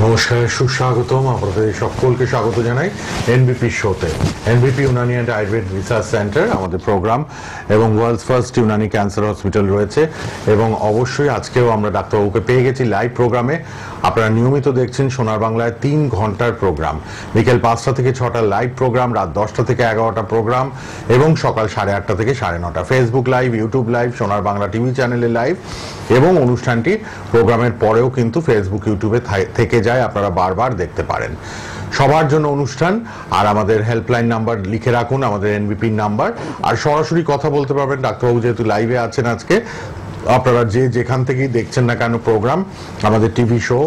নমস্কার, সুস্বাগতম। আপনাদের সকলকে স্বাগত জানাই এনবিপি শোতে। NBP Unani and Ayurveda research centre আমাদের প্রোগ্রাম, এবং world's first Unani cancer hospital রয়েছে। এবং অবশ্যই আজকেও আমরা ডাক্তারবাবুকে পেয়ে গেছি লাইভ প্রোগ্রামে। আপনারা নিয়মিত দেখছেন সোনার বাংলায় 3 ঘন্টার প্রোগ্রাম, বিকেল 5টা থেকে 6টা লাইভ প্রোগ্রাম, রাত 10টা থেকে 11টা প্রোগ্রাম, এবং সকাল 8:30 থেকে 9:30 ফেসবুক লাইভ, ইউটিউব লাইভ, সোনার বাংলা টিভি চ্যানেলে লাইভ। এবং অনুষ্ঠানটি প্রোগ্রামের পরেও কিন্তু ফেসবুক, ইউটিউবে থেকে যায়, আপনারা বারবার দেখতে পারেন। সবার জন্য অনুষ্ঠান। আর আমাদের হেল্পলাইন নাম্বার লিখে রাখুন, আমাদের এনবিপির নাম্বার। আর সরাসরি কথা বলতে পারবেন, ডাক্তারবাবু যেহেতু লাইভে আছেন আজকে। আপনারা যেখান থেকেই দেখছেন না কেন প্রোগ্রাম, আমাদের টিভি শো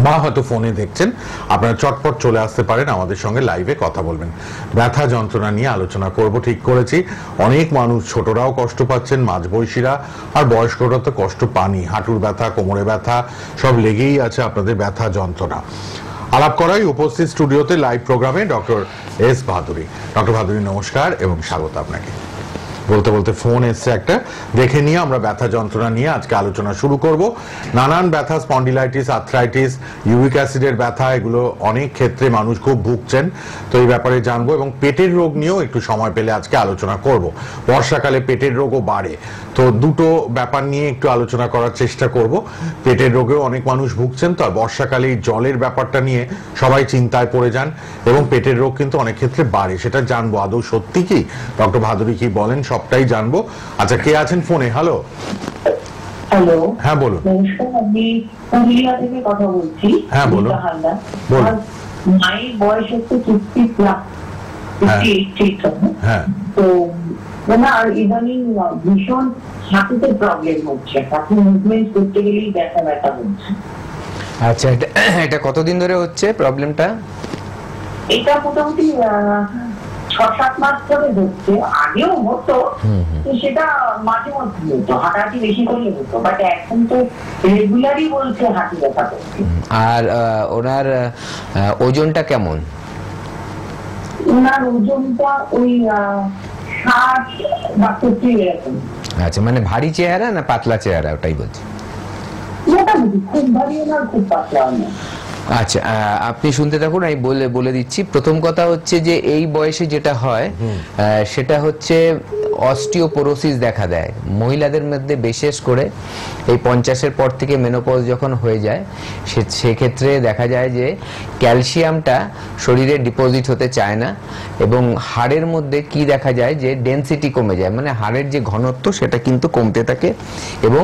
বা হয়তো ফোনে দেখছেন, আপনারা চটপট চলে আসতে পারেন, আমাদের সঙ্গে লাইভে কথা বলবেন। ব্যথা যন্ত্রণা নিয়ে আলোচনা করব ঠিক করেছি। অনেক মানুষ, ছোটরাও কষ্ট পাচ্ছেন, মাঝবয়সীরা আর বয়স্করা তো কষ্ট পানই। হাঁটুর ব্যথা, কোমরে ব্যথা সব লেগেই আছে আপনাদের ব্যথা যন্ত্রণা। আলাপ করাই উপস্থিত স্টুডিওতে লাইভ প্রোগ্রামে doctor S Bhaduri. Doctor Bhaduri, নমস্কার এবং স্বাগত আপনাকে। বলতে বলতে ফোন এসছে একটা, দেখে নিয়ে আমরা ব্যথা যন্ত্রণা নিয়ে আজকে আলোচনা শুরু করব। নানান ব্যথা, স্পন্ডিলাইটিস, আর্থ্রাইটিস, ইউরিক অ্যাসিডের ব্যথা, এগুলো অনেক ক্ষেত্রে মানুষ খুব ভুগছেন। তো এই ব্যাপারে জানবো, এবং পেটের রোগ নিয়েও একটু সময় পেলে আজকে আলোচনা করব। বর্ষাকালে পেটের রোগও বাড়ে, তো দুটো ব্যাপার নিয়ে একটু আলোচনা করার চেষ্টা করব। পেটের রোগেও অনেক মানুষ ভুগছেন, তো বর্ষাকালে এই জলের ব্যাপারটা নিয়ে সবাই চিন্তায় পড়ে যান, এবং পেটের রোগ কিন্তু অনেক ক্ষেত্রে বাড়ে, সেটা জানবো। আদৌ সত্যি কি? ডক্টর ভাদুরী কি বলেন সবটাই জানবো। আচ্ছা, কে আছেন ফোনে? হ্যালো। হ্যালো, হ্যাঁ বলুন। নমস্কার, আমি পুরুলিয়া থেকে কথা বলছি। হ্যাঁ বলুন। বলুন। মায়ের বয়স হচ্ছে 50+, 58। হ্যাঁ, তো ওনার ইদানিং ভীষণ হাঁটুতে প্রবলেম হচ্ছে, হাঁটু মুভমেন্ট করতে গেলেই ব্যথা ব্যথা হচ্ছে। আচ্ছা, এটা কতদিন ধরে হচ্ছে প্রবলেমটা? এটা মোটামুটি 6-7 মাস ধরে হচ্ছে। আগেও হতো, সেটা মাঝে মধ্যে হতো, হাঁটাহাঁটি বেশি করলে হতো, বাট এখন তো রেগুলারই বলছে হাঁটু ব্যথা করছে। আর ওনার ওজনটা কেমন? ওনার ওজনটা ওই 60 বা 70 এরকম। আচ্ছা, মানে ভারী চেহারা না পাতলা চেহারা, ওটাই বলছি। মোটামুটি খুব ভারী না, খুব পাতলা না। আচ্ছা, আপনি শুনতে থাকুন, আমি বলে দিচ্ছি। প্রথম কথা হচ্ছে যে এই বয়সে যেটা হয় সেটা হচ্ছে অস্টিওপোরোসিস দেখা দেয় মহিলাদের মধ্যে, বিশেষ করে এই 50-এর পর থেকে মেনোপজ যখন হয়ে যায়, সেক্ষেত্রে দেখা যায় যে ক্যালসিয়ামটা শরীরে ডিপোজিট হতে চায় না, এবং হাড়ের মধ্যে কি দেখা যায় যে ডেনসিটি কমে যায়, মানে হাড়ের যে ঘনত্ব সেটা কিন্তু কমতে থাকে, এবং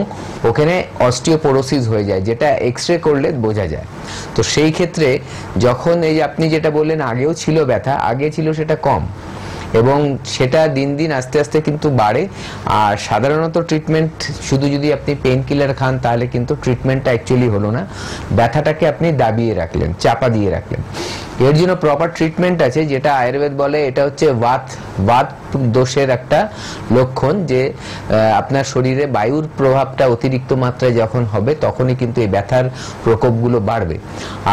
ওখানে অস্টিওপোরোসিস হয়ে যায়, যেটা এক্সরে করলে বোঝা যায়। তো সেই ক্ষেত্রে যখন এই যে আপনি যেটা বললেন আগেও ছিল ব্যথা, আগে ছিল সেটা কম, এবং সেটা দিন দিন আস্তে আস্তে কিন্তু বাড়ে। আর সাধারণত ট্রিটমেন্ট শুধু যদি আপনি পেন কিলার খান, তাহলে কিন্তু ট্রিটমেন্টটা অ্যাকচুয়ালি হলো না, ব্যথাটাকে আপনি দাবিয়ে রাখলেন, চাপা দিয়ে রাখলেন। এর জন্য প্রপার ট্রিটমেন্ট আছে, যেটা আয়ুর্বেদ বলে এটা হচ্ছে বাত দোষের একটা লক্ষণ, যে আপনার শরীরে বায়ুর প্রভাবটা অতিরিক্ত মাত্রায় যখন হবে, তখনই কিন্তু এই ব্যথার প্রকোপগুলো বাড়বে।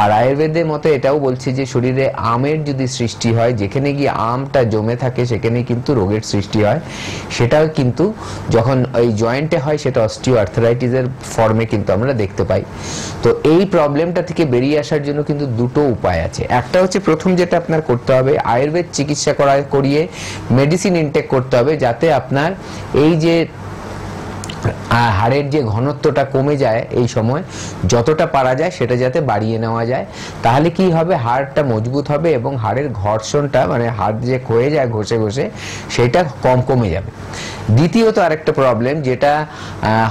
আর আয়ুর্বেদের মতে এটাও বলছে যে শরীরে আমের যদি সৃষ্টি হয়, যেখানে গিয়ে আমটা জমে থাকে সেখানে কিন্তু রোগের সৃষ্টি হয়। সেটাও কিন্তু যখন এই জয়েন্টে হয়, সেটা অস্টিও আর্থ্রাইটিসের ফর্মে কিন্তু আমরা দেখতে পাই। তো এই প্রবলেমটা থেকে বেরিয়ে আসার জন্য কিন্তু দুটো উপায় আছে। একটা হচ্ছে, প্রথম যেটা আপনার করতে হবে, আয়ুর্বেদ চিকিৎসা করিয়ে মেডিসিন ইনটেক করতে হবে, যাতে আপনার এই যে হাড়ের যে ঘনত্বটা কমে যায়, এই সময় যতটা পারা যায় সেটা যাতে বাড়িয়ে নেওয়া যায়। তাহলে কি হবে, হাড়টা মজবুত হবে, এবং হাড়ের ঘর্ষণটা, মানে হাড় যে ক্ষয়ে যায় ঘষে ঘষে, সেটা কমে যাবে। দ্বিতীয়ত আরেকটা প্রবলেম যেটা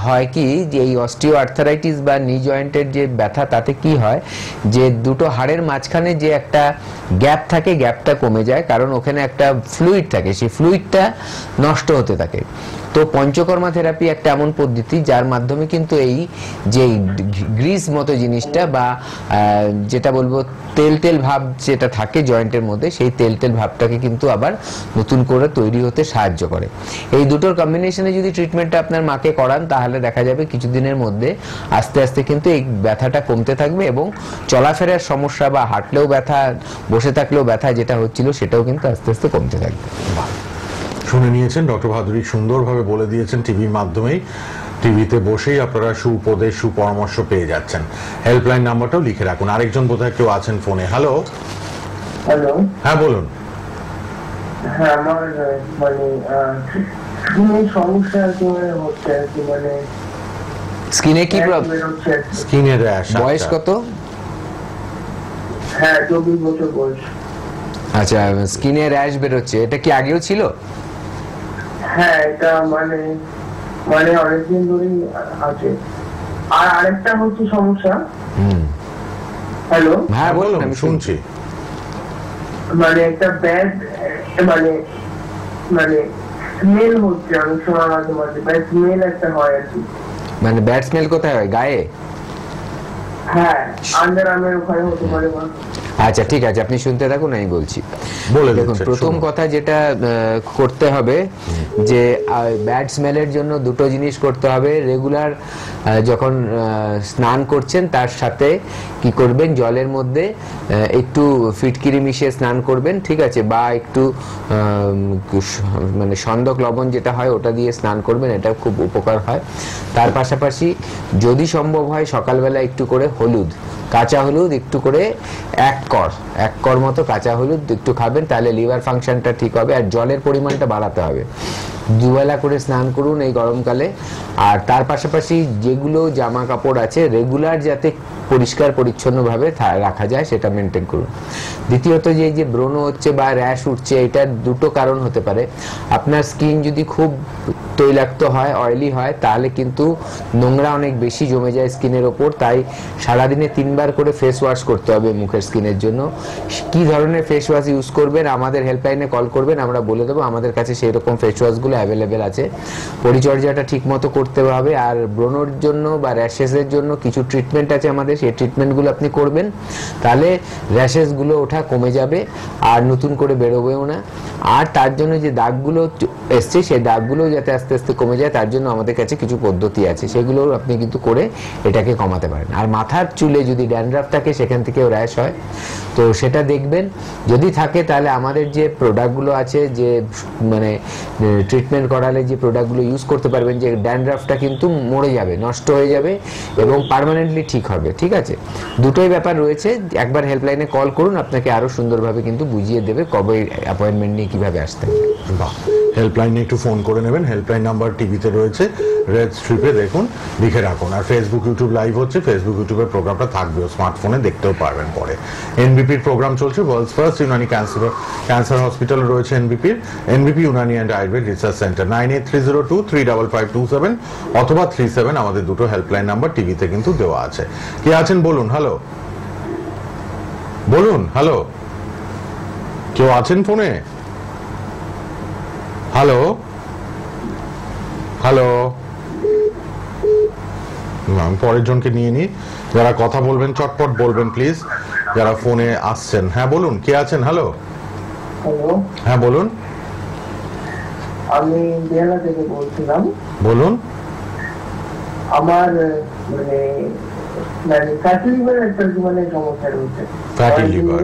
হয় কি, যে এই অস্টিও আর্থারাইটিস বা নি জয়েন্টের যে ব্যথা, তাতে কি হয় যে দুটো হাড়ের মাঝখানে যে একটা গ্যাপ থাকে, গ্যাপটা কমে যায়, কারণ ওখানে একটা ফ্লুইড থাকে, সেই ফ্লুইডটা নষ্ট হতে থাকে। তো পঞ্চকর্মা থেরাপি একটা এমন পদ্ধতি যার মাধ্যমে কিন্তু এই যে গ্রিস মতো জিনিসটা, বা যেটা বলবো তেল ভাব যেটা থাকে জয়েন্টের মধ্যে, সেই তেল ভাবটাকে কিন্তু আবার নতুন করে তৈরি হতে সাহায্য করে। এই দুটোর কম্বিনেশনে যদি ট্রিটমেন্টটা আপনার মাকে করান, তাহলে দেখা যাবে কিছুদিনের মধ্যে আস্তে আস্তে কিন্তু এই ব্যথাটা কমতে থাকবে, এবং চলাফেরার সমস্যা বা হাঁটলেও ব্যথা, বসে থাকলেও ব্যথা যেটা হচ্ছিল, সেটাও কিন্তু আস্তে আস্তে কমতে থাকবে। শুনে নিয়েছেন, ডক্টর ভাদুরী সুন্দরভাবে বলে দিয়েছেন টিভির মাধ্যমেই। টিভিতে বসেই আপনারা সুপদেশ সুপরামর্শ পেয়ে যাচ্ছেন। হেল্পলাইন নাম্বারটাও লিখে রাখুন। আরেকজন বোধহয় কেউ আছেন ফোনে। হ্যালো। হ্যালো। হ্যাঁ বলুন। হ্যাঁ, আমার মানে স্কিনের সমস্যা আর কি হচ্ছে আর কি, মানে স্কিনে কি স্কিনের র্যাশ। বয়স কত? হ্যাঁ, 24 বছর বয়স। আচ্ছা, স্কিনে র্যাশ বেরোচ্ছে, এটা কি আগেও ছিল? হ্যাঁ, এটা মানে মানে অনেকদিন ধরেই আছে। আর আরেকটা হচ্ছে সমস্যা। হ্যালো। হ্যাঁ বলুন, আমি শুনছি। মানে একটা ব্যাড মানে মানে স্মেল হচ্ছে অনেক সময়, মাঝে মাঝে ব্যাড স্মেল একটা হয় আর কি। মানে ব্যাড স্মেল কোথায় হয়? গায়ে? হ্যাঁ, আন্ডার আর্মের ওখানে হতে পারে। আচ্ছা ঠিক আছে, আপনি শুনতে থাকুন, আমি বলছি। বলে দেখুন, দিচ্ছেন, প্রথম শুনুন। কথা যেটা করতে হবে যে ব্যাড স্মেলের জন্য দুটো জিনিস করতে হবে। রেগুলার যখন স্নান করছেন তার সাথে কি করবেন, জলের মধ্যে একটু ফিটকিরি মিশিয়ে স্নান করবেন, ঠিক আছে, বা একটু মানে সন্দক লবণ যেটা হয় ওটা দিয়ে স্নান করবেন, এটা খুব উপকার হয়। তার পাশাপাশি যদি সম্ভব হয় সকালবেলা একটু করে হলুদ, কাঁচা হলুদ একটু করে এক কর মতো কাঁচা হলুদ একটু খাবেন, তাহলে লিভার ফাংশনটা ঠিক হবে। আর জলের পরিমাণটা বাড়াতে হবে, দুবেলা করে স্নান করুন এই গরমকালে। আর তার পাশাপাশি যেগুলো জামা কাপড় আছে রেগুলার যাতে পরিষ্কার পরিচ্ছন্নভাবে রাখা যায় সেটা মেনটেন করুন। দ্বিতীয়ত যে ব্রণ হচ্ছে বা র্যাশ উঠছে, এটার দুটো কারণ হতে পারে। আপনার স্কিন যদি খুব তৈলাক্ত হয়, অয়েলি হয়, তাহলে কিন্তু নোংরা অনেক বেশি জমে যায় স্কিনের ওপর। তাই সারাদিনে 3 বার করে ফেস ওয়াশ করতে হবে মুখের স্কিনের জন্য। কি ধরনের ফেস ওয়াশ ইউজ করবেন আমাদের হেল্পলাইনে কল করবেন, আমরা বলে দেবো। আমাদের কাছে সেই রকম ফেস ওয়াশগুলো অ্যাভেলেবেল আছে। পরিচর্যাটা ঠিক মতো করতে হবে। আর ব্রণর জন্য বা র্যাশেসের জন্য কিছু ট্রিটমেন্ট আছে আমাদের, সেই ট্রিটমেন্টগুলো আপনি করবেন, তাহলে র্যাশেসগুলো ওঠা কমে যাবে আর নতুন করে বেরোবেও না। আর তার জন্য যে দাগগুলো এসছে সেই দাগগুলো যাতে আস্তে আস্তে কমে যায়, তার জন্য আমাদের কাছে কিছু পদ্ধতি আছে, সেগুলো আপনি কিন্তু করে এটাকে কমাতে পারেন। আর মাথার চুলে যদি ড্যান্ড্রাফ থাকে, সেখান থেকেও র্যাশ হয়, তো সেটা দেখবেন। যদি থাকে তাহলে আমাদের যে প্রোডাক্টগুলো আছে, যে মানে ট্রিটমেন্ট করালে যে প্রোডাক্টগুলো ইউজ করতে পারবেন, যে ড্যান্ড্রাফটা কিন্তু মরে যাবে, নষ্ট হয়ে যাবে এবং পার্মানেন্টলি ঠিক হবে, ঠিক আছে? দুটোই ব্যাপার রয়েছে। একবার হেল্পলাইনে কল করুন, আপনাকে আরো সুন্দরভাবে কিন্তু বুঝিয়ে দেবে কবে অ্যাপয়েন্টমেন্ট নিয়ে কিভাবে আসতে হবে। বাহ, হেল্পলাইনে একটু ফোন করে নেবেন। হেল্পলাইন নাম্বার টিভিতে রয়েছে, রেড স্ট্রিপে দেখুন, লিখে রাখুন। আর ফেসবুক ইউটিউব লাইভ হচ্ছে, ফেসবুক ইউটিউবের প্রোগ্রামটা থাকবেও, স্মার্টফোনে দেখতেও পারবেন পরে। এনবিপির প্রোগ্রাম চলছে, world's first Unani cancer hospital রয়েছে NBP Unani and Ayurveda research centre. 9830235527 অথবা 37 আমাদের দুটো হেল্পলাইন নাম্বার টিভিতে কিন্তু দেওয়া আছে। কে আছেন বলুন? হ্যালো বলুন। হ্যালো, কেউ আছেন ফোনে? হ্যালো হ্যালো, আমি পরের জনকে নিয়ে নিই। যারা কথা বলবেন চটপট বলবেন প্লিজ, যারা ফোনে আসছেন। হ্যাঁ বলুন, কে আছেন? হ্যালো। হ্যালো, হ্যাঁ বলুন। আমি বেহালা থেকে বলছিলাম। বলুন। আমার মানে মানে ফ্যাটি লিভার একটা মানে সমস্যা রয়েছে। Fatty liver.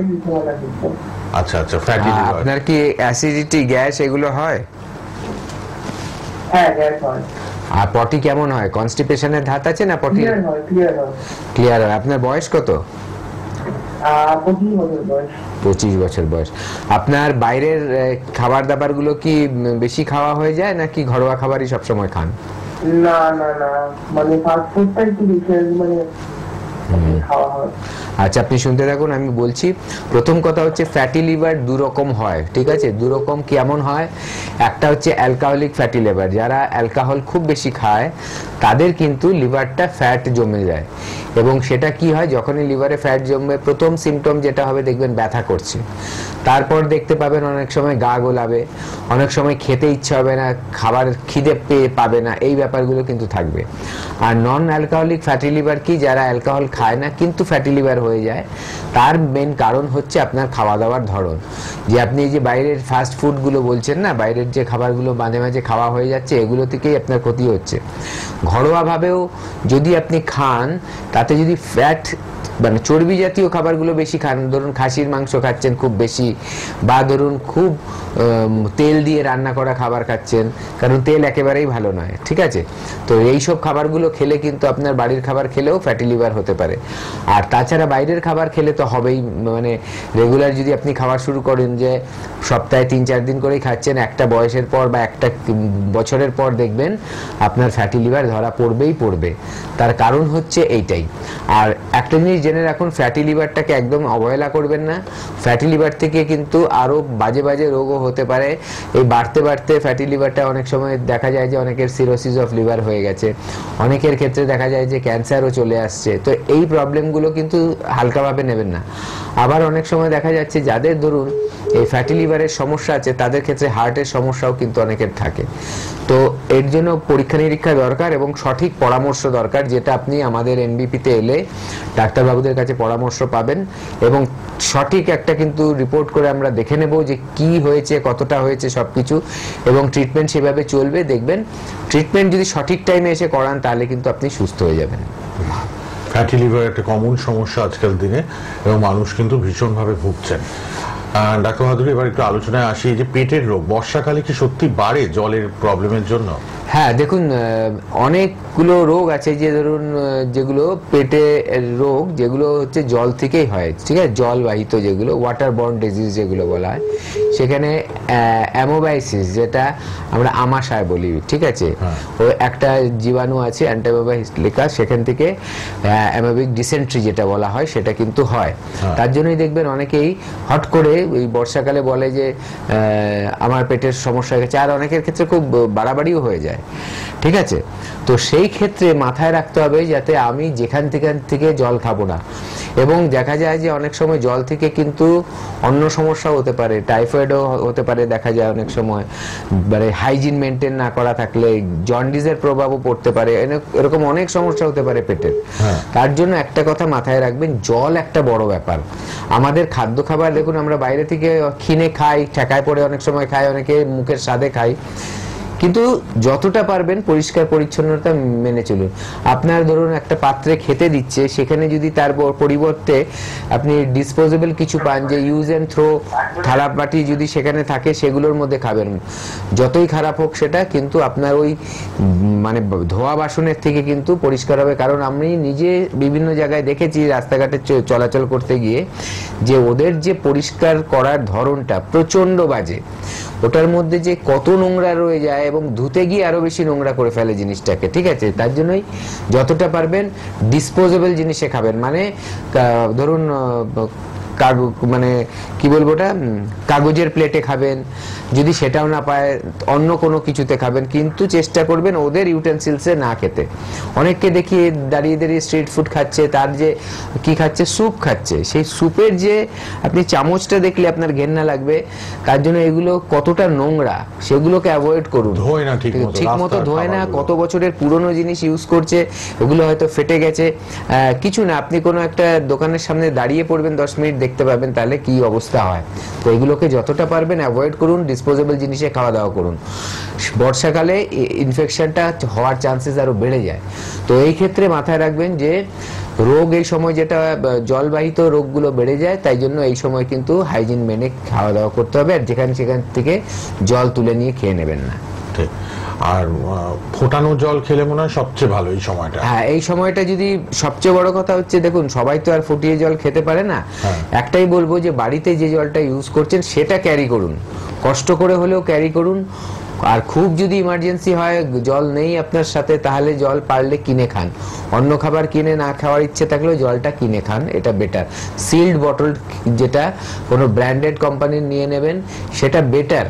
আচ্ছা আচ্ছা, ফ্যাটি লিভার। আপনার কি অ্যাসিডিটি, গ্যাস এগুলো হয়? হ্যাঁ, গ্যাস হয়। আর পটি কেমন হয়? কনস্টিপেশনের ধাত আছে না পটি? ক্লিয়ার হয়, ক্লিয়ার হয়। ক্লিয়ার হয়। আপনার বয়স কত? 25 বছর বয়স। 25 বছর বয়স। আপনার বাইরের খাবার দাবার গুলো কি বেশি খাওয়া হয়ে যায়, নাকি ঘরোয়া খাবারই সবসময় খান? না না না, মানে ফাস্ট ফুডটা একটু বেশি মানে খাওয়া হয়। আচ্ছা, আপনি শুনতে থাকুন, আমি বলছি। প্রথম কথা হচ্ছে ফ্যাটি লিভার দু রকম হয়, ঠিক আছে? দু রকম কেমন হয়? একটা হচ্ছে অ্যালকোহলিক ফ্যাটি লিভার, যারা অ্যালকোহল খুব বেশি খায় তাদের কিন্তু লিভারটা ফ্যাট জমে যায়। এবং সেটা কি হয়, যখনই লিভারে ফ্যাট জমবে প্রথম সিমটম যেটা হবে, দেখবেন ব্যথা করছে। তারপর দেখতে পাবেন অনেক সময় গা গোলাবে, অনেক সময় খেতে ইচ্ছা হবে না, খাবার খিদে পাবে না, এই ব্যাপারগুলো কিন্তু থাকবে। আর নন অ্যালকোহলিক ফ্যাটি লিভার কি, যারা অ্যালকোহল খায় না কিন্তু ফ্যাটি লিভার হয়ে যায়, তার মেন কারণ হচ্ছে আপনার খাওয়া দাওয়ার ধরন। যে আপনি যে বাইরের ফাস্ট ফুডগুলো বলছেন না, বাইরের যে খাবারগুলো মাঝে মাঝে খাওয়া হয়ে যাচ্ছে, এগুলো থেকেই আপনার ক্ষতি হচ্ছে। ঘরোয়াভাবেও যদি আপনি খান, তাতে যদি ফ্যাট মানে চর্বি জাতীয় খাবারগুলো বেশি খান, ধরুন খাসির মাংস খাচ্ছেন খুব বেশি, বা ধরুন খুব তেল দিয়ে রান্না করা খাবার খাচ্ছেন, কারণ তেল একেবারেই ভালো নয়, ঠিক আছে? তো এইসব খাবারগুলো খেলে কিন্তু আপনার বাড়ির খাবার খেলেও ফ্যাটি লিভার হতে পারে। আর তাছাড়া বাইরের খাবার খেলে তো হবেই, মানে রেগুলার যদি আপনি খাওয়া শুরু করেন যে সপ্তাহে 3-4 দিন করেই খাচ্ছেন, একটা বয়সের পর বা একটা বছরের পর দেখবেন আপনার ফ্যাটি লিভার ধরা পড়বেই পড়বে। তার কারণ হচ্ছে এইটাই। আর একটা জিনিস জেনে রাখুন, ফ্যাটি লিভারটাকে একদম অবহেলা করবেন না। ফ্যাটি লিভার থেকে কিন্তু আরো বাজে বাজে রোগও হতে পারে। এই বাড়তে বাড়তে ফ্যাটি লিভারটা অনেক সময় দেখা যায় যে অনেকের সিরোসিস অফ লিভার হয়ে গেছে, অনেকের ক্ষেত্রে দেখা যায় যে ক্যান্সারও চলে আসছে। তো এই প্রবলেমগুলো কিন্তু হালকাভাবে নেবেন না। আবার অনেক সময় দেখা যাচ্ছে যাদের ধরুন এই ফ্যাটি লিভারের সমস্যা আছে, তাদের ক্ষেত্রে হার্টের সমস্যাও কিন্তু অনেকের থাকে। তো এর জন্য পরীক্ষা নিরীক্ষা দরকার এবং সঠিক পরামর্শ দরকার, যেটা আপনি আমাদের এনবিপিতে এলে ডাক্তারবাবুদের কাছে পরামর্শ পাবেন, এবং সঠিক একটা কিন্তু রিপোর্ট করে আমরা দেখে নেব যে কি হয়েছে, কতটা হয়েছে সবকিছু, এবং ট্রিটমেন্ট সেভাবে চলবে। দেখবেন ট্রিটমেন্ট যদি সঠিক টাইমে এসে করান তাহলে কিন্তু আপনি সুস্থ হয়ে যাবেন। ফ্যাটি লিভার একটা কমন সমস্যা আজকাল দিনে, এবং মানুষ কিন্তু ভীষণভাবে ভুগছেন। ডাক্তার মাধুরী, এবার একটু আলোচনায় আসি, যে পেটের রোগ বর্ষাকালে কি সত্যি বাড়ে জলের প্রবলেমের জন্য? হ্যাঁ, দেখুন অনেকগুলো রোগ আছে, যে ধরুন যেগুলো পেটে রোগ, যেগুলো হচ্ছে জল থেকেই হয়, ঠিক আছে? জলবাহিত যেগুলো ওয়াটার বর্ন ডিজিজ যেগুলো বলা হয়, সেখানে অ্যামোবাইসিস, যেটা আমরা আমাশয় বলি, ঠিক আছে? ও একটা জীবাণু আছে অ্যান্টামোবাইলিকা, সেখান থেকে অ্যামোবিক ডিসেন্ট্রি যেটা বলা হয় সেটা কিন্তু হয়। তার জন্যই দেখবেন অনেকেই হট করে এই বর্ষাকালে বলে যে আমার পেটের সমস্যা হয়ে গেছে, আর অনেকের ক্ষেত্রে খুব বাড়াবাড়িও হয়ে যায়, ঠিক আছে? তো সেই ক্ষেত্রে মাথায় রাখতে হবে যাতে আমি যেখান থেকে জল খাবো না। এবং দেখা যায় যে অনেক সময় জল থেকে কিন্তু অন্য সমস্যা হতে পারে, টাইফয়েডও হতে পারে, দেখা যায় অনেক সময়, মানে হাইজিন মেনটেন না করা থাকলে জন্ডিসের প্রভাবও পড়তে পারে, এরকম অনেক সমস্যা হতে পারে পেটের। তার জন্য একটা কথা মাথায় রাখবেন, জল একটা বড় ব্যাপার। আমাদের খাদ্য খাবার দেখুন, আমরা বাইরে থেকে কিনে খাই, ঠেকায় পড়ে অনেক সময় খাই, অনেকে মুখের স্বাদে খাই, কিন্তু যতটা পারবেন পরিষ্কার পরিচ্ছন্নতা মেনে চলুন। আপনার ধরুন একটা পাত্রে খেতে দিচ্ছে, সেখানে যদি তার পরিবর্তে আপনি ডিসপোজেবল কিছু পান, যে ইউজ অ্যান্ড থ্রো থালা বাটি যদি সেখানে থাকে, সেগুলোর মধ্যে খাবেন। যতই খারাপ হোক সেটা, কিন্তু আপনার ওই মানে ধোয়া বাসনের থেকে কিন্তু পরিষ্কার হবে। কারণ আমি নিজে বিভিন্ন জায়গায় দেখেছি রাস্তাঘাটে চলাচল করতে গিয়ে, যে ওদের যে পরিষ্কার করার ধরনটা প্রচন্ড বাজে। ওটার মধ্যে যে কত নোংরা রয়ে যায়, এবং ধুতে গিয়ে আরো বেশি নোংরা করে ফেলে জিনিসটাকে, ঠিক আছে? তার জন্যই যতটা পারবেন ডিসপোজেবল জিনিসে খাবেন। মানে ধরুন মানে কি বলবো, ওটা কাগজের প্লেটে খাবেন, যদি সেটাও না পায় অন্য কোনো কিছুতে খাবেন, কিন্তু চেষ্টা করবেন ওদের ইউটেন্সিলসে না খেতে। অনেককে দেখি দাঁড়িয়ে দাঁড়িয়ে স্ট্রিট ফুড খাচ্ছে, তার যে কি খাচ্ছে, স্যুপ খাচ্ছে, সেই স্যুপের যে আপনি চামচটা দেখলে আপনার ঘেন্না লাগবে। তার জন্য এগুলো কতটা নোংরা, সেগুলোকে অ্যাভয়েড করুন। ঠিক মতো ধোয় না, কত বছরের পুরনো জিনিস ইউজ করছে, ওগুলো হয়তো ফেটে গেছে। কিছু না, আপনি কোনো একটা দোকানের সামনে দাঁড়িয়ে পড়বেন 10 মিনিট, দেখতে পাবেন তাহলে কি অবস্থা হয়। তো এগুলোকে যতটা পারবেন অ্যাভয়েড করুন, ডিসপোজেবল জিনিসে খাওয়া দাওয়া করুন। বর্ষাকালে ইনফেকশনটা হওয়ার চান্সেস আরো বেড়ে যায়। তো এই ক্ষেত্রে মাথায় রাখবেন যে রোগ এই সময় যেটা জলবাহিত রোগগুলো বেড়ে যায়, তাই জন্য এই সময় কিন্তু হাইজিন মেনে খাওয়া দাওয়া করতে হবে, আর সেখান থেকে জল তুলে নিয়ে খেয়ে নেবেন না। ঠিক। আর ফোটানো জল খেলে মনে হয় সবচেয়ে ভালো এই সময়টা। হ্যাঁ, এই সময়টা যদি, সবচেয়ে বড় কথা হচ্ছে দেখুন, সবাই তো আর ফুটিয়ে জল খেতে পারে না। একটাই বলবো যে বাড়িতে যে জলটা ইউজ করছেন সেটা ক্যারি করুন, কষ্ট করে হলেও ক্যারি করুন। আর খুব যদি ইমার্জেন্সি হয়, জল নেই আপনার সাথে, তাহলে জল পারলে কিনে খান। অন্য খাবার কিনে না খাওয়ার ইচ্ছে থাকলেও জলটা কিনে খান, এটা বেটার। সিল্ড বটল, যেটা কোনো ব্র্যান্ডেড কোম্পানির নিয়ে নেবেন, সেটা বেটার।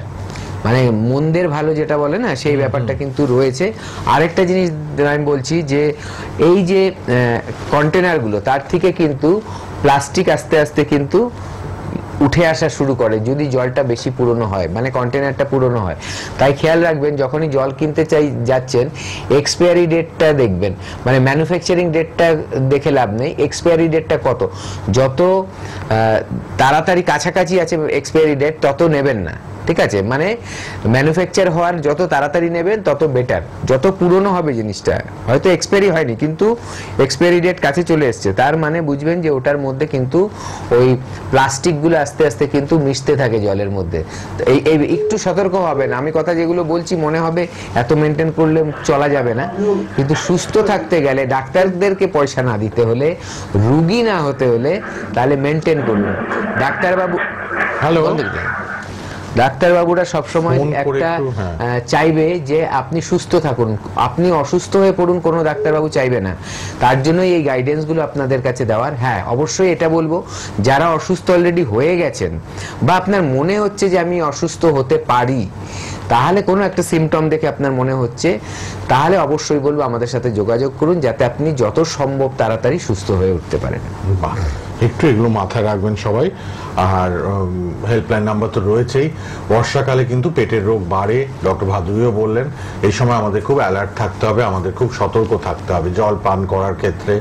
মানে মন্দের ভালো যেটা বলে না, সেই ব্যাপারটা কিন্তু রয়েছে। আরেকটা জিনিস আমি বলছি, যে এই যে কন্টেনারগুলো, তার থেকে কিন্তু প্লাস্টিক আস্তে আস্তে কিন্তু উঠে আসা শুরু করে যদি জলটা বেশি পুরনো হয়, মানে কন্টেনারটা পুরনো হয়। তাই খেয়াল রাখবেন, যখনই জল কিনতে যাচ্ছেন, এক্সপায়ারি ডেটটা দেখবেন। মানে ম্যানুফ্যাকচারিং ডেটটা দেখে লাভ নেই, এক্সপায়ারি ডেটটা কত, যত তাড়াতাড়ি কাছাকাছি আছে এক্সপায়ারি ডেট তত নেবেন না, ঠিক আছে, মানে ম্যানুফ্যাকচার হওয়ার যত তাড়াতাড়ি নেবেন তত বেটার, যত পুরনো হবে জিনিসটা, হয়তো এক্সপায়ারি হয়নি কিন্তু এক্সপায়ারি ডেট কাছে চলে এসছে, তার মানে বুঝবেন যে ওটার মধ্যে কিন্তু ওই প্লাস্টিকগুলো আস্তে আস্তে কিন্তু মিশতে থাকে জলের মধ্যে। এই এই একটু সতর্ক হবেন, আমি কথা যেগুলো বলছি মনে হবে এত মেনটেন করলে চলা যাবে না, কিন্তু সুস্থ থাকতে গেলে ডাক্তারদেরকে পয়সা না দিতে হলে, রুগী না হতে হলে, তাহলে মেনটেন করুন। ডাক্তারবাবু হ্যালো, ডাক্তারবাবুরা সবসময় ফোন করে একটা একটু, হ্যাঁ। চাইবে যে আপনি সুস্থ থাকুন, আপনি অসুস্থ হয়ে পড়ুন কোনো ডাক্তারবাবু চাইবে না, তার জন্যই এই গাইডেন্সগুলো আপনাদের কাছে দেওয়ার। হ্যাঁ, অবশ্যই এটা বলবো, যারা অসুস্থ অলরেডি হয়ে গেছেন বা আপনার মনে হচ্ছে যে আমি অসুস্থ হতে পারি, তাহলে কোনো একটা সিমটম দেখে আপনার মনে হচ্ছে, তাহলে অবশ্যই বলবো আমাদের সাথে যোগাযোগ করুন, যাতে আপনি যত সম্ভব তাড়াতাড়ি সুস্থ হয়ে উঠতে পারেন। বাহ, একটু এগুলো মাথায় রাখবেন সবাই। আর হেল্পলাইন নাম্বার তো রয়েছেই। বর্ষাকালে কিন্তু পেটের রোগ বাড়ে, ডক্টর ভাদুরীও বললেন। এই সময় আমাদের খুব অ্যালার্ট থাকতে হবে, আমাদের খুব সতর্ক থাকতে হবে জল পান করার ক্ষেত্রে,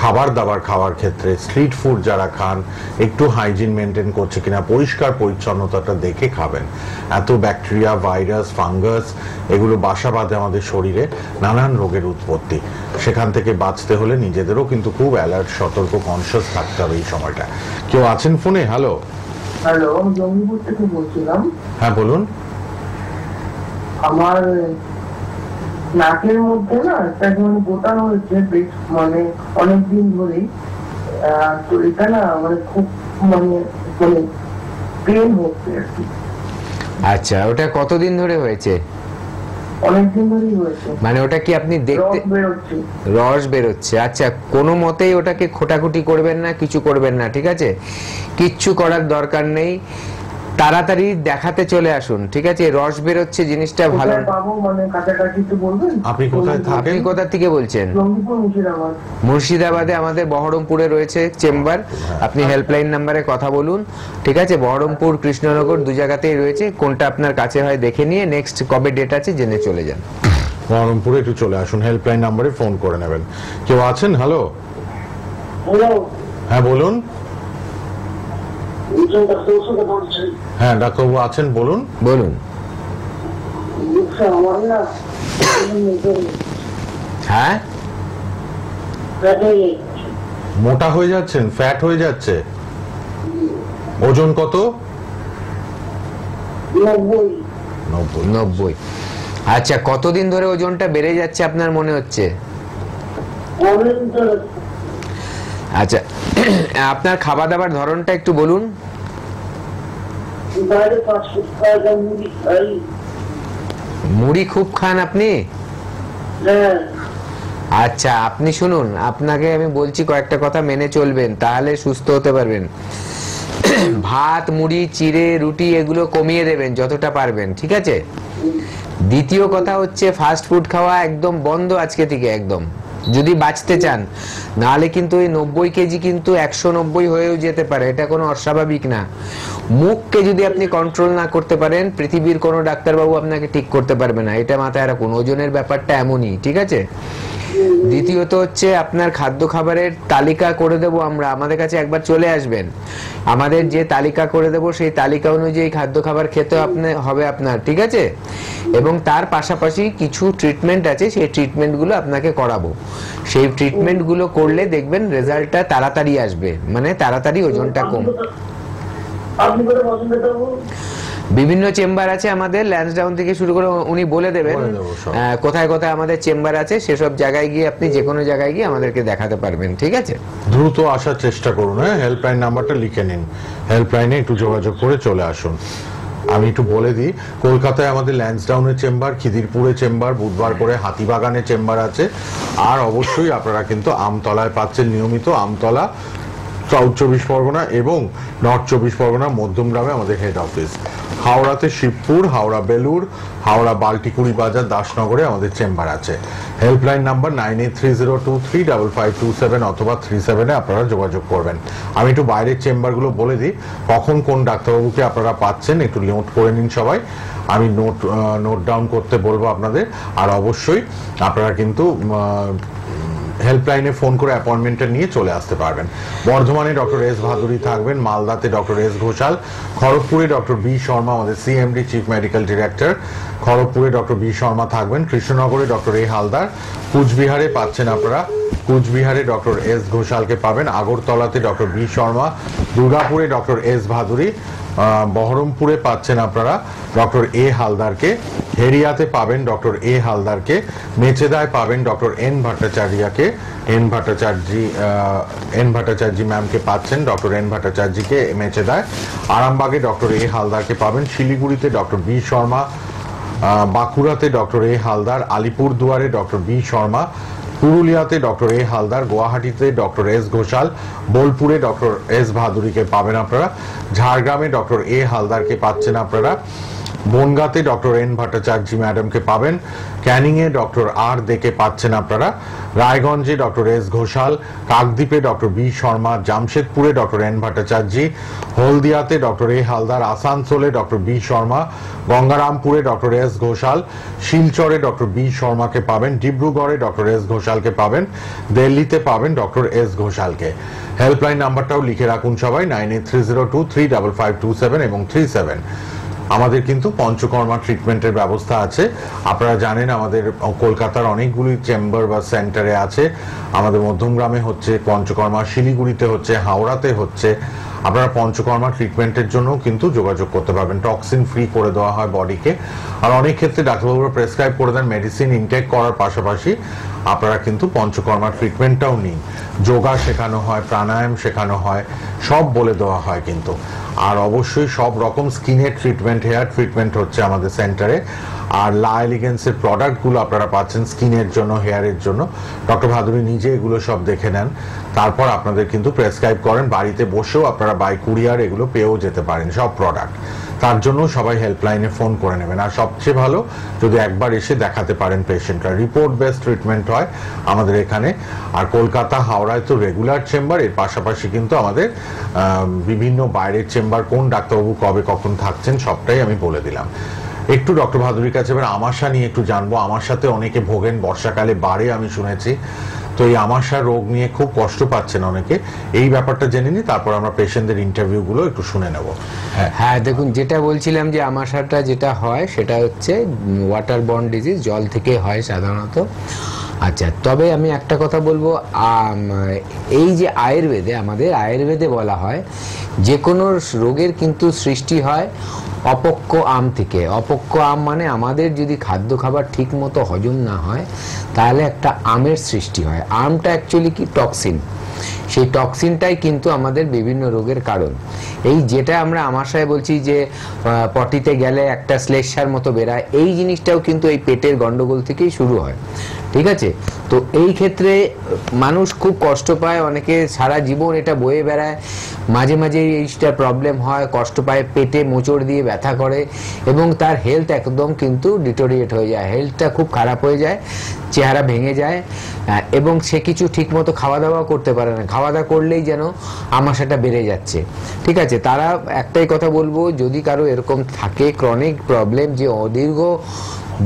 খাবার দাবার খাওয়ার ক্ষেত্রে। স্ট্রিট ফুড যারা খান, একটু হাইজিন মেনটেন করছে কিনা, পরিষ্কার পরিচ্ছন্নতাটা দেখে খাবেন। এত ব্যাকটেরিয়া, ভাইরাস, ফাঙ্গাস এগুলো বাসা বাঁধে আমাদের শরীরে, নানান রোগের উৎপত্তি। সেখান থেকে বাঁচতে হলে নিজেদেরও কিন্তু খুব অ্যালার্ট, সতর্ক, কনসিয়াস থাকতে হবে এই সময়টা। কেউ আছেন ফোনে? হ্যালো। হ্যালো, জঙ্গিপুর থেকে বলছিলাম। হ্যাঁ বলুন। আমার নাকের মধ্যে না একটা মানে গোটা হয়েছে, বেশ মানে অনেকদিন ধরেই। তো এটা না মানে খুব মানে মানে পেন হচ্ছে আর কি। আচ্ছা, ওটা কতদিন ধরে হয়েছে? অনেকদিন ধরেই হয়েছে। মানে ওটা কি আপনি দেখতে রস বেরোচ্ছে। রস বেরোচ্ছে? আচ্ছা, কোনো মতেই ওটাকে খোটাখুটি করবেন না, কিছু করবেন না, ঠিক আছে? কিচ্ছু করার দরকার নেই, তাড়াতাড়ি দেখাতে চলে আসুন, ঠিক আছে? রস বেরোচ্ছে জিনিসটা ভালো। কোথায় পাবো মানে কাছাকাছি একটু বলবেন? আপনি কোথায় থাকেন? আপনি কোথা থেকে বলছেন? জঙ্গিপুর, মুর্শিদাবাদ। মুর্শিদাবাদে আমাদের বহরমপুরে রয়েছে চেম্বার, আপনি হেল্পলাইন নাম্বারে কথা বলুন, ঠিক আছে? বহরমপুর, কৃষ্ণনগর দু জায়গাতেই রয়েছে, কোনটা আপনার কাছে হয় দেখে নিয়ে নেক্সট কবে ডেট আছে জেনে চলে যান। বহরমপুরে একটু চলে আসুন, হেল্পলাইন নাম্বারে ফোন করে নেবেন। কেউ আছেন? হ্যালো। হ্যালো, হ্যাঁ বলুন। হ্যাঁ ডাক্তারবাবু আছেন, বলুন। বলুন। আমার না হ্যাঁ, মোটা হয়ে যাচ্ছেন, ফ্যাট হয়ে যাচ্ছে। ওজন কত? 90। 90। আচ্ছা, কতদিন ধরে ওজনটা বেড়ে যাচ্ছে আপনার মনে হচ্ছে? আচ্ছা, আপনার খাওয়া দাবার ধরনটা একটু বলুন। মুড়ি খুব খান আপনি? আচ্ছা, আপনি শুনুন, আপনাকে আমি বলছি কয়েকটা কথা মেনে চলবেন, তাহলে সুস্থ হতে পারবেন। ভাত, মুড়ি, চিড়ে, রুটি এগুলো কমিয়ে দেবেন যতটা পারবেন, ঠিক আছে? দ্বিতীয় কথা হচ্ছে ফাস্ট ফুড খাওয়া একদম বন্ধ আজকে থেকে, একদম, যদি বাঁচতে চান। নাহলে কিন্তু ওই 90 কেজি কিন্তু 190 হয়েও যেতে পারে, এটা কোনো অস্বাভাবিক না। মুখকে যদি আপনি কন্ট্রোল না করতে পারেন, পৃথিবীর কোনো ডাক্তারবাবু আপনাকে ঠিক করতে পারবে না, এটা মাথায় রাখুন। ওজনের ব্যাপারটা এমনই, ঠিক আছে? দ্বিতীয়ত হচ্ছে আপনার খাদ্য খাবারের তালিকা করে দেবো আমরা, আমাদের কাছে একবার চলে আসবেন, আমাদের যে তালিকা করে দেবো সেই তালিকা অনুযায়ী খাদ্য খাবার খেতে হবে আপনার, ঠিক আছে? এবং তার পাশাপাশি কিছু ট্রিটমেন্ট আছে, সেই ট্রিটমেন্টগুলো আপনাকে করাবো। সেই ট্রিটমেন্টগুলো করলে দেখবেন রেজাল্টটা তাড়াতাড়ি আসবে, মানে তাড়াতাড়ি ওজনটা কম। বিভিন্ন চেম্বার আছে আমাদের, ল্যান্সডাউন থেকে শুরু করে উনি বলে দেবেন কোথায় কোথায় আমাদের চেম্বার আছে, সেসব জায়গায় গিয়ে আপনি যে কোনো জায়গায় গিয়ে আমাদেরকে দেখাতে পারবেন, ঠিক আছে? দ্রুত আসার চেষ্টা করুন। হ্যাঁ, হেল্পলাইন নাম্বারটা লিখে নিন, হেল্পলাইনে একটু যোগাযোগ করে চলে আসুন। আমি একটু বলে দিই, কলকাতায় আমাদের ল্যান্সডাউনের চেম্বার, খিদিরপুরে চেম্বার, বুধবার করে হাতিবাগানে চেম্বার আছে। আর অবশ্যই আপনারা কিন্তু আমতলায় পাচ্ছেন নিয়মিত, আমতলা, সাউথ 24 পরগনা এবং নর্থ 24 পরগনা মধ্যমগ্রামে আমাদের হেড অফিস। হাওড়াতে শিবপুর, হাওড়া বেলুর, হাওড়া বাল্টিকুড়ি বাজার, দাসনগরে আমাদের চেম্বার আছে। হেল্পলাইন নাম্বার 9830235527 অথবা 37-এ আপনারা যোগাযোগ করবেন। আমি একটু বাইরের চেম্বারগুলো বলে দিই, কখন কোন ডাক্তারবাবুকে আপনারা পাচ্ছেন একটু নোট করে নিন সবাই। আমি নোট ডাউন করতে বলবো আপনাদের। আর অবশ্যই আপনারা কিন্তু হেল্পলাইনে ফোন করে অ্যাপয়েন্টমেন্টটা নিয়ে চলে আসতে পারবেন। বর্ধমানে ডক্টর এস ভাদুরী থাকবেন, মালদাতে ডক্টর এস ঘোষাল, খড়গপুরে ডক্টর বি শর্মা আমাদের সিএমডি চিফ মেডিকেল ডিরেক্টর, খড়গপুরে ডক্টর বি শর্মা থাকবেন, কৃষ্ণনগরে ডক্টর এ হালদার, কুচবিহারে পাচ্ছেন আপনারা কুচবিহারে ডক্টর এস ঘোষালকে পাবেন, আগরতলাতে ডক্টর বি শর্মা, দুর্গাপুরে ডক্টর এস ভাদুরী, বহরমপুরে পাচ্ছেন আপনারা ডক্টর এ হালদারকে, হেরিয়াতে পাবেন ডক্টর এ হালদারকে, মেচেদায় পাবেন ডক্টর এন ভট্টাচার্যকে, এন ভট্টাচার্য ম্যামকে পাচ্ছেন, ডক্টর এন ভট্টাচার্যকে মেচেদায়, আরামবাগে ডক্টর এ হালদারকে পাবেন, শিলিগুড়িতে ডক্টর বি শর্মা, বাঁকুড়াতে ডক্টর এ হালদার, আলিপুরদুয়ারে ডক্টর বি শর্মা, পুরুলিয়াতে ডক্টর এ হালদার, গুয়াহাটিতে ডক্টর এস ঘোষাল, বোলপুরে ডক্টর এস ভাদুরীকে পাবেন আপনারা, ঝাড়গ্রামে ডক্টর এ হালদারকে পাচ্ছেন আপনারা, বনগাঁতে ডক্টর এন ভট্টাচার্য ম্যাডামকে পাবেন, ক্যানিংয়ে ডক্টর আর দেকে পাচ্ছেন আপনারা, রায়গঞ্জে ডক্টর এস ঘোষাল, কাকদ্বীপে ডক্টর বি শর্মা, জামশেদপুরে ডক্টর এন ভট্টাচার্য, হলদিয়াতে ডক্টর এ হালদার, আসানসোলে ডক্টর বি শর্মা, গঙ্গারামপুরে ডক্টর এস ঘোষাল, শিলচরে ডক্টর বি শর্মাকে পাবেন, ডিব্রুগড়ে ডক্টর এস ঘোষালকে পাবেন, দিল্লিতে পাবেন ডক্টর এস ঘোষালকে। হেল্পলাইন নাম্বারটাও লিখে রাখুন সবাই, 9830235527 এবং 37। আমাদের কিন্তু পঞ্চকর্মা ট্রিটমেন্টের ব্যবস্থা আছে। আপনারা জানেন আমাদের কলকাতার অনেকগুলি চেম্বার বা সেন্টারে আছে। আমাদের মধ্যমগ্রামে হচ্ছে পঞ্চকর্মা, শিলিগুড়িতে হচ্ছে, হাওড়াতে হচ্ছে। আপনারা পঞ্চকর্মা ট্রিটমেন্টের জন্য কিন্তু যোগাযোগ করতে পারবেন। টক্সিন ফ্রি করে দেওয়া হয় বডিকে, আর অনেক ক্ষেত্রে ডাক্তারবাবুরা প্রেসক্রাইব করে দেন মেডিসিন ইনটেক করার পাশাপাশি আপনারা কিন্তু পঞ্চকর্মা ট্রিটমেন্টটাও নিন। যোগা শেখানো হয়, প্রাণায়াম শেখানো হয়, সব বলে দেওয়া হয় কিন্তু। আর অবশ্যই সব রকম স্কিনের ট্রিটমেন্ট, হেয়ার ট্রিটমেন্ট হচ্ছে আমাদের সেন্টারে। আর লা এলিগেন্সের প্রোডাক্টগুলো আপনারা পাচ্ছেন স্কিনের জন্য, হেয়ারের জন্য। ডক্টর ভাদুরী নিজে এগুলো সব দেখে নেন, তারপর আপনাদের কিন্তু প্রেসক্রাইব করেন। বাড়িতে বসেও আপনারা বাই কুরিয়ার এগুলো পেয়েও যেতে পারেন সব প্রোডাক্ট। তার জন্য সবাই হেল্পলাইনে ফোন করে নেবেন। আর সবচেয়ে ভালো যদি একবার এসে দেখাতে পারেন পেশেন্টরা। রিপোর্ট বেসড ট্রিটমেন্ট হয় আমাদের এখানে। আর কলকাতা, হাওড়ায় তো রেগুলার চেম্বার, এর পাশাপাশি কিন্তু আমাদের বিভিন্ন বাইরের চেম্বার, কোন ডাক্তারবাবু কবে কখন থাকছেন সবটাই আমি বলে দিলাম। একটু ডক্টর ভাদুরীর কাছে এবার আমাশা নিয়ে একটু জানবো। আমাশাতে অনেকে ভোগেন, বর্ষাকালে বাড়ে আমি শুনেছি। তো এই আমাশা রোগ নিয়ে খুব কষ্ট পাচ্ছেন অনেকে, এই ব্যাপারটা জেনে নিই, তারপর আমরা পেশেন্টদের ইন্টারভিউগুলো একটু শুনে নেব। হ্যাঁ, দেখুন, যেটা বলছিলাম যে আমাশাটা যেটা হয় সেটা হচ্ছে ওয়াটার বর্ন ডিজিজ, জল থেকে হয় সাধারণত। আচ্ছা, তবে আমি একটা কথা বলবো, এই যে আমাদের আয়ুর্বেদে বলা হয় যে কোনো রোগের কিন্তু সৃষ্টি হয় অপক্ক আম থেকে। অপক্ক আম মানে আমাদের যদি খাদ্য খাবার ঠিক মতো হজম না হয় তাহলে একটা আমের সৃষ্টি হয়। আমটা অ্যাকচুয়ালি কি টক্সিন, সেই টক্সিনটাই কিন্তু আমাদের বিভিন্ন রোগের কারণ। এই যেটা আমরা আমাশায় বলছি যে পটিতে গেলে একটা শ্লেষ্মার মতো বেরায়, এই জিনিসটাও কিন্তু এই পেটের গন্ডগোল থেকেই শুরু হয়। ঠিক আছে, তো এই ক্ষেত্রে মানুষ খুব কষ্ট পায়, অনেকে সারা জীবন এটা বয়ে বেড়ায়, মাঝে মাঝে এইটা প্রবলেম হয়, কষ্ট পায়, পেটে মোচড় দিয়ে ব্যথা করে এবং তার হেলথ একদম কিন্তু ডিটোরিয়েট হয়ে যায়, হেলথটা খুব খারাপ হয়ে যায়, চেহারা ভেঙে যায় এবং সে কিছু ঠিক মতো খাওয়া দাওয়া করতে পারে না। খাওয়া দাওয়া করলেই যেন আমাশাটা বেড়ে যাচ্ছে। ঠিক আছে, তারা একটাই কথা বলবো, যদি কারো এরকম থাকে ক্রনিক প্রবলেম, যে অদীর্ঘ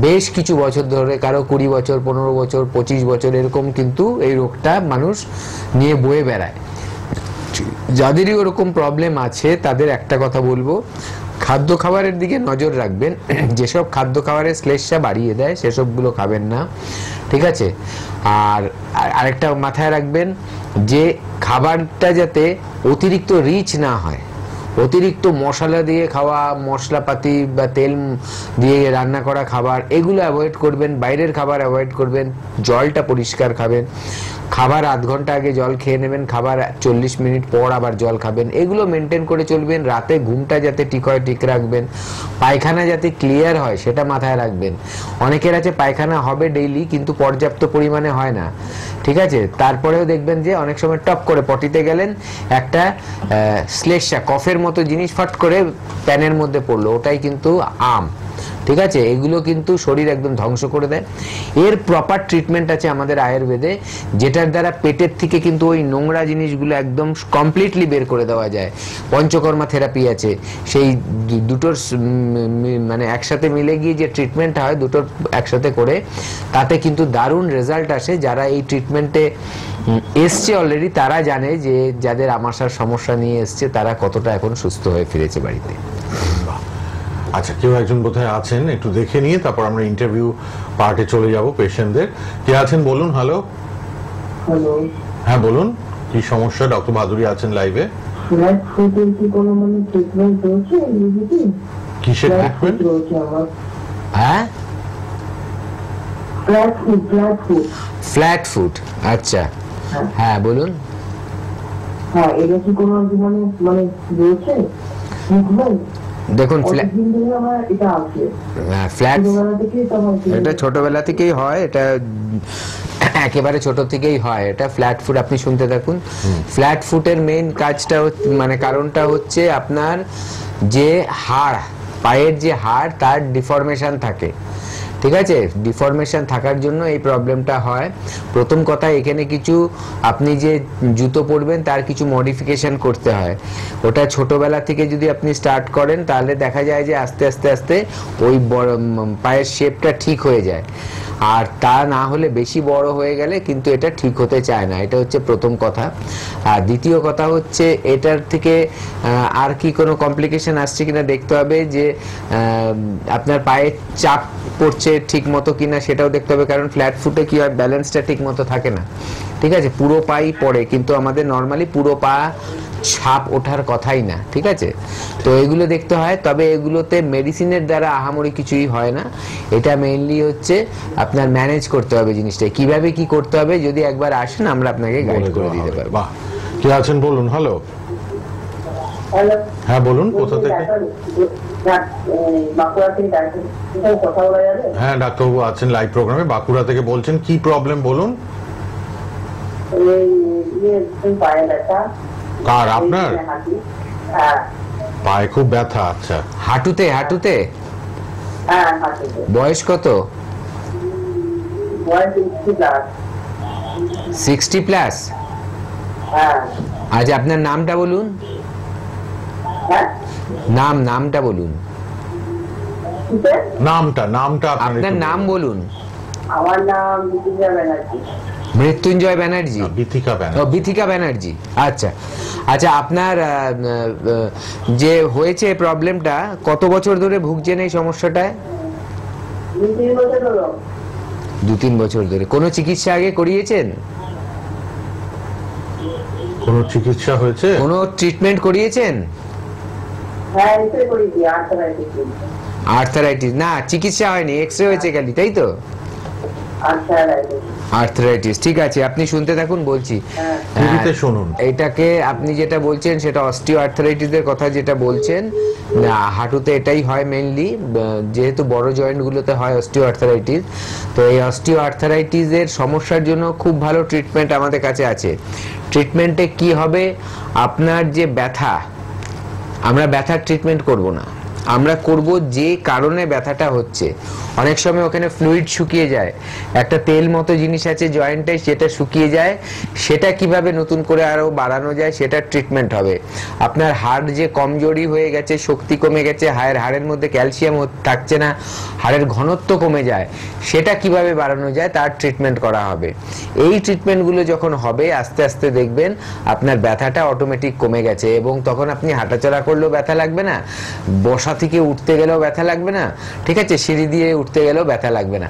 বেশ কিছু বছর ধরে, কারো 20 বছর, 15 বছর, 25 বছর এরকম কিন্তু এই রোগটা মানুষ নিয়ে বয়ে বেড়ায়, যাদেরই ওরকম প্রবলেম আছে তাদের একটা কথা বলবো, খাদ্য খাবারের দিকে নজর রাখবেন। যেসব খাদ্য খাবারের শ্লেষ্মা বাড়িয়ে দেয় সেসবগুলো খাবেন না। ঠিক আছে, আর আরেকটা মাথায় রাখবেন যে খাবারটা যাতে অতিরিক্ত রিচ না হয়। অতিরিক্ত মশলা দিয়ে খাওয়া, মশলাপাতি বা তেল দিয়ে রান্না করা খাবার, এগুলো অ্যাভয়েড করবেন। বাইরের খাবার অ্যাভয়েড করবেন। জলটা পরিষ্কার খাবেন। খাবার আধ ঘন্টা আগে জল খেয়ে নেবেন, খাবার 40 মিনিট পর আবার জল খাবেন। এগুলো মেনটেন করে চলবেন। রাতে ঘুমটা যাতে ঠিক হয় ঠিক রাখবেন। পায়খানা যাতে ক্লিয়ার হয় সেটা মাথায় রাখবেন। অনেকের আছে পায়খানা হবে ডেইলি কিন্তু পর্যাপ্ত পরিমাণে হয় না। ঠিক আছে, তারপরেও দেখবেন যে অনেক সময় টপ করে পটিতে গেলেন, একটা শ্লেষ্মা কফের মতো জিনিস ফাট করে প্যানের মধ্যে পড়লো, ওটাই কিন্তু আম। ঠিক আছে, এগুলো কিন্তু শরীর একদম ধ্বংস করে দেয়। এর প্রপার ট্রিটমেন্ট আছে আমাদের আয়ুর্বেদে, যেটার দ্বারা পেটের থেকে কিন্তু ওই নোংরা জিনিসগুলো একদম কমপ্লিটলি বের করে দেওয়া যায়। পঞ্চকর্মা থেরাপি আছে, সেই দুটোর মানে একসাথে মিলে গিয়ে যে ট্রিটমেন্ট হয় দুটোর একসাথে করে, তাতে কিন্তু দারুণ রেজাল্ট আসে। যারা এই ট্রিটমেন্টে এসছে অলরেডি তারা জানে যে যাদের আমাশার সমস্যা নিয়ে এসছে তারা কতটা এখন সুস্থ হয়ে ফিরেছে বাড়িতে। আচ্ছা, কেউ একজন বোধহয় আছেন, একটু দেখে নিয়ে তারপর আমরা ইন্টারভিউ পার্টে চলে যাব পেশেন্টদের। কে আছেন বলুন। হ্যালো। হ্যালো। হ্যাঁ বলুন, কি সমস্যা? ডক্টর ভাদুরী আছেন লাইভে। ফ্ল্যাট ফুটের কি কোনো মানে ট্রিটমেন্ট রয়েছে? কিসের ট্রিটমেন্ট? হ্যাঁ, ফ্ল্যাট ফুট। ফ্ল্যাট ফুট, আচ্ছা। হ্যাঁ বলুন। হ্যাঁ, এটা কি কোনো মানে মানে রয়েছে ট্রিটমেন্ট? দেখুন, ফ্ল্যাট এটা ছোটবেলা থেকেই হয়, এটা একেবারে ছোট থেকেই হয়। এটা ফ্ল্যাট ফুট, আপনি শুনতে থাকুন। ফ্ল্যাট ফুটের মেইন কাজটা মানে কারণটা হচ্ছে আপনার যে হাড়, পায়ের যে হাড় তার ডিফরমেশন থাকে, ঠিক আছে? ডিফরমেশন থাকার জন্য এই প্রবলেমটা হয়। প্রথম কথা, এখানে কিছু আপনি যে জুতো পরবেন তার কিছু মডিফিকেশন করতে হয়। ওটা ছোটবেলা থেকে যদি আপনি স্টার্ট করেন তাহলে দেখা যায় যে আস্তে আস্তে আস্তে ওই পায়ের শেপটা ঠিক হয়ে যায়। আর তা না হলে বেশি বড় হয়ে গেলে কিন্তু এটা ঠিক হতে চায় না। এটা হচ্ছে প্রথম কথা। আর দ্বিতীয় কথা হচ্ছে এটার থেকে আর কি কোনো কমপ্লিকেশন আসছে কিনা দেখতে হবে, যে আপনার পায়ে চাপ পড়ছে ঠিক মতো কিনা সেটাও দেখতে হবে। কারণ ফ্ল্যাট ফুটে কি হয়, ব্যালেন্সটা ঠিক মতো থাকে না, ঠিক আছে? পুরো পাই পড়ে, কিন্তু আমাদের নর্মালি পুরো পা ছাপ ওঠার কথাই না, ঠিক আছে? তো এগুলো দেখতে হয়। তবে এগুলোতে মেডিসিনের দ্বারা আহামরি কিছুই হয় না। এটা মেইনলি হচ্ছে আপনার ম্যানেজ করতে হবে জিনিসটা, কিভাবে কি করতে হবে। যদি একবার আসেন আমরা আপনাকে গাইড করে দিতে পারবো। বাহ, কে আছেন বলুন। হ্যালো। হ্যাঁ বলুন, কোথা থেকে? হ্যাঁ ডাক্তারবাবু আছেন লাইভ প্রোগ্রামে, বাঁকুড়া থেকে বলছেন। কি প্রবলেম বলুন। কার? আপনার পায়ে খুব ব্যথা? আচ্ছা, হাঁটুতে? হাঁটুতে বয়স কত? 60 প্লাস। আচ্ছা, আপনার নামটা বলুন। নামটা বলুন। নামটা আপনার নাম বলুন। আমার নাম মৃত্যুঞ্জয় ব্যানার্জি। মৃত্যুঞ্জয় ব্যানার্জি? বিথিকা ব্যানার্জি। বিথিকা ব্যানার্জি, আচ্ছা। আচ্ছা, আপনার যে হয়েছে প্রবলেমটা, কত বছর ধরে ভুগছেন এই সমস্যাটায়? 2-3 বছর ধরে। কোনো চিকিৎসা আগে করিয়েছেন? কোনো চিকিৎসা হয়েছে? কোনো ট্রিটমেন্ট করিয়েছেন? আর্থারাইটিস না, চিকিৎসা হয়নি, এক্সরে হয়েছে খালি, তাই তো? আর্থারাইটিস, ঠিক আছে। আপনি শুনতে থাকুন, বলছি। শুনুন, এটাকে আপনি যেটা বলছেন সেটা অস্টিও আর্থারাইটিসের কথা যেটা বলছেন, হাঁটুতে এটাই হয় মেইনলি, যেহেতু বড় জয়েন্ট গুলোতে হয় অস্টিও আর্থারাইটিস। তো এই অস্টিও আর্থারাইটিসের সমস্যার জন্য খুব ভালো ট্রিটমেন্ট আমাদের কাছে আছে। ট্রিটমেন্টে কি হবে, আপনার যে ব্যথা, আমরা ব্যথার ট্রিটমেন্ট করব না, আমরা করব যে কারণে ব্যথাটা হচ্ছে। অনেক সময় ওখানে ফ্লুইড শুকিয়ে যায়, একটা তেল মতো জিনিস আছে জয়েন্টে, সেটা শুকিয়ে যায়, সেটা কিভাবে নতুন করে আরো বাড়ানো যায় সেটার ট্রিটমেন্ট হবে। আপনার হাড় যে কমজোরি হয়ে গেছে, শক্তি কমে গেছে, হাড়ের মধ্যে ক্যালসিয়াম থাকছে না, হাড়ের ঘনত্ব কমে যায়, সেটা কিভাবে বাড়ানো যায় তার ট্রিটমেন্ট করা হবে। এই ট্রিটমেন্টগুলো যখন হবে আস্তে আস্তে দেখবেন আপনার ব্যথাটা অটোমেটিক কমে গেছে, এবং তখন আপনি হাঁটাচলা করলেও ব্যথা লাগবে না, বসা থেকে উঠতে গেলেও ব্যথা লাগবে না, ঠিক আছে? সিঁড়ি দিয়ে উঠতে গেলেও ব্যথা লাগবে না,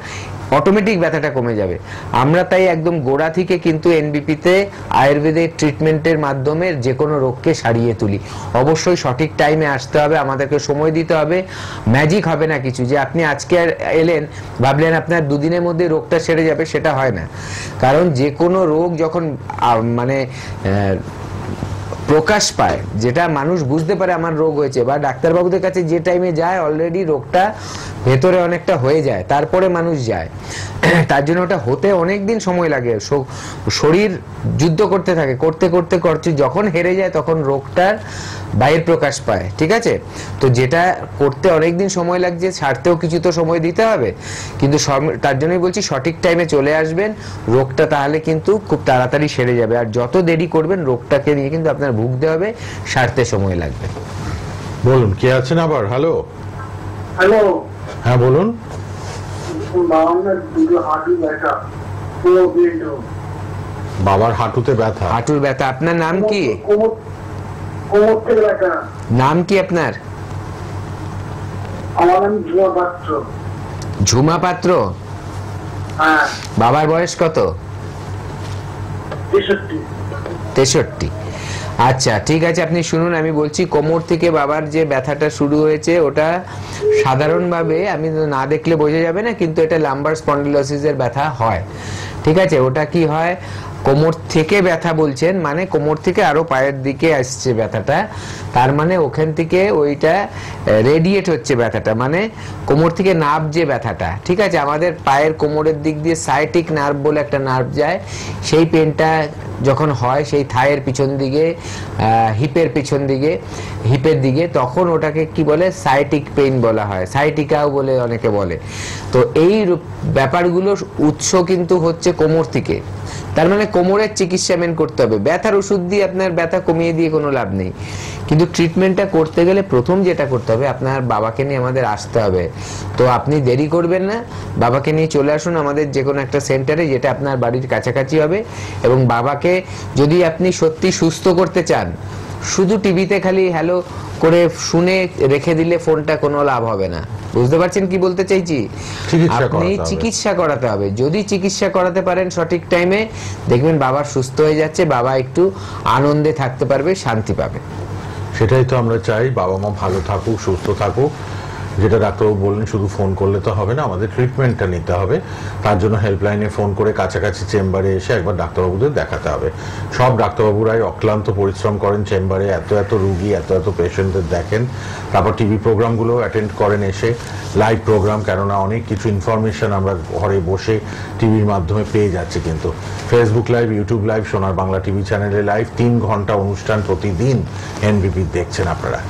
অটোমেটিক ব্যথাটা কমে যাবে। আমরা তাই একদম গোড়া থেকে কিন্তু এনবিপিতে আয়ুর্বেদিক ট্রিটমেন্টের মাধ্যমে যে কোনো রোগকে সারিয়ে তুলি। অবশ্যই সঠিক টাইমে আসতে হবে, আমাদেরকে সময় দিতে হবে। ম্যাজিক হবে না কিছু, যে আপনি আজকে এলেন ভাবলেন আপনার 2 দিনের মধ্যে রোগটা সেরে যাবে, সেটা হয় না। কারণ যে কোনো রোগ যখন মানে প্রকাশ পায়, যেটা মানুষ বুঝতে পারে আমার রোগ হয়েছে, বা ডাক্তারবাবুদের কাছে যে টাইমে যায় অলরেডি রোগটা ভেতরে অনেকটা হয়ে যায়, তারপরে মানুষ যায়। তার জন্য ওটা হতে অনেক দিন সময় লাগে, শরীর যুদ্ধ করতে থাকে, করতে করতে করতে যখন হেরে যায় তখন রোগটার বাইর প্রকাশ পায়। ঠিক আছে, তো যেটা করতে অনেক দিন সময় লাগছে, ছাড়তেও কিছু তো সময় দিতে হবে, কিন্তু তার জন্যই বলছি সঠিক টাইমে চলে আসবেন, রোগটা তাহলে কিন্তু খুব তাড়াতাড়ি সেরে যাবে। আর যত দেরি করবেন রোগটাকে নিয়ে কিন্তু আপনার ভুগতে হবে, সারতে সময় লাগবে। বলুন, কে আছেন আবার? হ্যালো। হ্যালো, হ্যাঁ বলুন। বাবার হাঁটুতে ব্যথা। হাঁটুর ব্যথা, আপনার নাম কি? নাম কি আপনার? আমার নাম ঝুমা পাত্র। ঝুমা পাত্র। হ্যাঁ। বাবার বয়স কত? 63। আচ্ছা ঠিক আছে, আপনি শুনুন, আমি বলছি কোমর থেকে বাবার যে ব্যথাটা শুরু হয়েছে ওটা সাধারণভাবে আমি না দেখলে বোঝা যাবে না, কিন্তু এটা লাম্বার স্পন্ডিলোসিসের ব্যথা হয়। ঠিক আছে, ওটা কি হয়, কোমর থেকে ব্যথা বলছেন মানে কোমর থেকে আরো পায়ের দিকে আসছে ব্যথাটা, তার মানে ওখান থেকে ওইটা রেডিয়েট হচ্ছে ব্যথাটা, মানে কোমর থেকে নার্ভ যে ব্যথাটা। ঠিক আছে, আমাদের পায়ের কোমরের দিক দিয়ে সাইটিক নার্ভ বলে একটা নার্ভ যায়, সেই পেনটা যখন হয় সেই থায়ের পিছন দিকে, হিপের পিছন দিকে, হিপের দিকে, তখন ওটাকে কি বলে, সাইটিক পেইন বলা হয়, সাইটিকাও বলে অনেকে বলে। তো এই ব্যাপারগুলোর উৎস কিন্তু হচ্ছে কোমর থেকে, তার মানে কোমরের চিকিৎসা মেন করতে হবে। ব্যথার ওষুধ দিয়ে আপনার ব্যথা কমিয়ে দিয়ে কোনো লাভ নেই, কিন্তু ট্রিটমেন্টটা করতে গেলে প্রথম যেটা করতে হবে, আপনার বাবাকে নিয়ে আমাদের আসতে হবে। তো আপনি দেরি করবেন না, বাবাকে নিয়ে চলে আসুন আমাদের যে কোনো একটা সেন্টারে যেটা আপনার বাড়ির কাছাকাছি হবে, এবং বাবাকে যদি আপনি সত্যি সুস্থ করতে চান, শুধু টিভিতে খালি হ্যালো করে শুনে রেখে দিলে ফোনটা কোনো লাভ হবে না। বুঝতে পারছেন কি বলতে চাইছি? আপনি চিকিৎসা করাতে হবে। যদি চিকিৎসা করাতে পারেন সঠিক টাইমে, দেখবেন বাবা সুস্থ হয়ে যাচ্ছে, বাবা একটু আনন্দে থাকতে পারবে, শান্তি পাবে। সেটাই তো আমরা চাই, বাবা মা ভালো থাকুক, সুস্থ থাকুক। যেটা ডাক্তারবাবু বললেন, শুধু ফোন করলে তো হবে না, আমাদের ট্রিটমেন্টটা নিতে হবে। তার জন্য হেল্পলাইনে ফোন করে কাছাকাছি চেম্বারে এসে একবার ডাক্তারবাবুদের দেখাতে হবে। সব ডাক্তারবাবুরাই অক্লান্ত পরিশ্রম করেন চেম্বারে, এত এত রুগী, এত এত পেশেন্টদের দেখেন, তারপর টিভি প্রোগ্রামগুলো অ্যাটেন্ড করেন এসে, লাইভ প্রোগ্রাম, কেননা অনেক কিছু ইনফরমেশন আমরা ঘরে বসে টিভির মাধ্যমে পেয়ে যাচ্ছি। কিন্তু ফেসবুক লাইভ, ইউটিউব লাইভ, সোনার বাংলা টিভি চ্যানেলে লাইভ, 3 ঘন্টা অনুষ্ঠান প্রতিদিন এনবিপি দেখছেন আপনারা।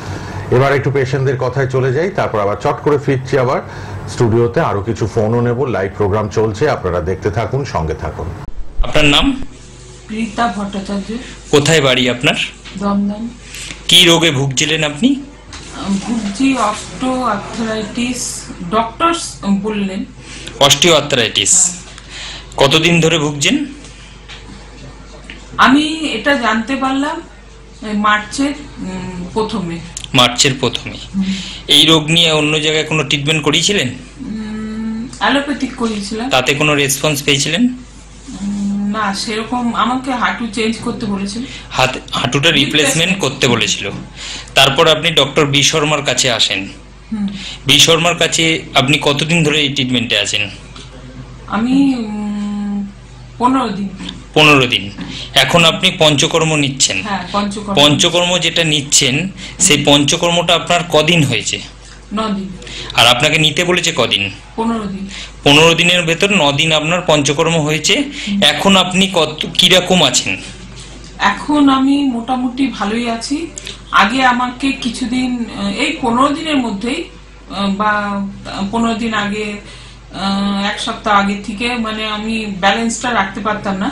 এবার একটু পেশেন্টদের কথায় চলে যাই, তারপর আবার চট করে ফিরছি আবার স্টুডিওতে, আরো কিছু ফোনও নেব। লাইভ প্রোগ্রাম চলছে, আপনারা দেখতে থাকুন, সঙ্গে থাকুন। আপনার নাম? রীতা ভট্টাচার্য। কোথায় বাড়ি আপনার? দমদম। কি রোগে ভুগছিলেন আপনি? ভুগছি অস্টিও আর্থ্রাইটিস, ডক্টর বললেন। অস্টিও আর্থ্রাইটিস কতদিন ধরে ভুগছেন? আমি এটা জানতে পারলাম মার্চের প্রথমে। মার্চের প্রথমে। এই রোগ নিয়ে অন্য জায়গায় কোনো ট্রিটমেন্ট করিয়েছিলেন? অ্যালোপ্যাথিক করিয়েছিলাম। তাতে কোনো রেসপন্স পেয়েছিলেন? না, সেরকম আমাকে হাঁটু চেঞ্জ করতে বলেছিল, হাঁটুটা রিপ্লেসমেন্ট করতে বলেছিল। তারপর আপনি ডক্টর বি শর্মার কাছে আসেন। বি শর্মার কাছে আপনি কতদিন ধরে এই ট্রিটমেন্টে আছেন? আমি 15 দিন। 15 দিন। এখন আপনি পঞ্চকর্ম নিচ্ছেন। হ্যাঁ, পঞ্চকর্ম যেটা নিচ্ছেন, সেই পঞ্চকর্মটা আপনার কদিন হয়েছে? 9 দিন। আর আপনাকে নিতে বলেছে কদিন? 15 দিন। 15 দিনের ভেতর 9 দিন আপনার পঞ্চকর্ম হয়েছে। এখন আপনি কিরকম আছেন? এখন আমি মোটামুটি ভালোই আছি। আগে আমাকে কিছুদিন, এই 15 দিনের মধ্যেই বা 15 দিন আগে, 1 সপ্তাহ আগে থেকে মানে আমি ব্যালেন্সটা রাখতে পারতাম না,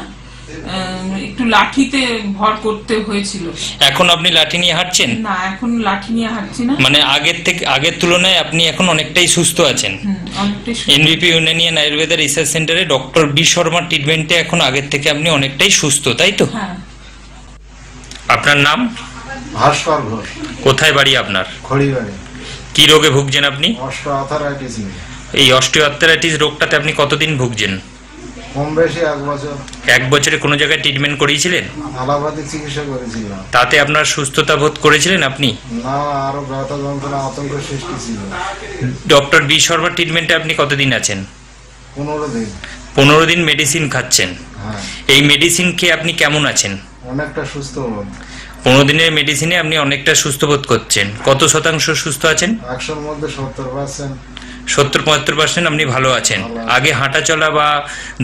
একটু লাঠিতে ভর করতে হয়েছিল। এখন আপনি লাঠি নিয়ে হাঁটছেন? না, এখন লাঠি নিয়ে হাঁটছি না। মানে আগের তুলনায় আপনি এখন অনেকটাই সুস্থ আছেন। এনবিপি ইউনানিয়ান আয়ুর্বেদা রিসার্চ সেন্টারে ডক্টর বি শর্মার ট্রিটমেন্টে এখন আগের থেকে আপনি অনেকটাই সুস্থ, তাই তো? হ্যাঁ। আপনার নাম? ভাস্কর ঘোষ। কোথায় বাড়ি আপনার? খড়িবাড়ি। কি রোগে ভুগছেন আপনি? Osteo arthritis. এই অস্টিও আর্থ্রাইটিস রোগটাতে আপনি কতদিন ভুগছেন? কম বেশি 1 বছর। 1 বছরে কোনো জায়গায় ট্রিটমেন্ট করিয়েছিলেন? অ্যালোপ্যাথিক চিকিৎসা করেছিলাম। তাতে আপনার সুস্থতা বোধ করেছিলেন আপনি? না, আরো ব্যথা যন্ত্রণা, আতঙ্ক সৃষ্টি ছিল। ডক্টর বি শর্মার ট্রিটমেন্টে আপনি কতদিন আছেন? 15 দিন। 15 দিন মেডিসিন খাচ্ছেন। হ্যাঁ। এই মেডিসিন খেয়ে আপনি কেমন আছেন? অনেকটা সুস্থ বোধ। 15 দিনের মেডিসিনে আপনি অনেকটা সুস্থ বোধ করছেন। কত শতাংশ সুস্থ আছেন? 100-র মধ্যে 70%। 70-75% আপনি ভালো আছেন। ভালো আছি। আগে হাঁটা চলা বা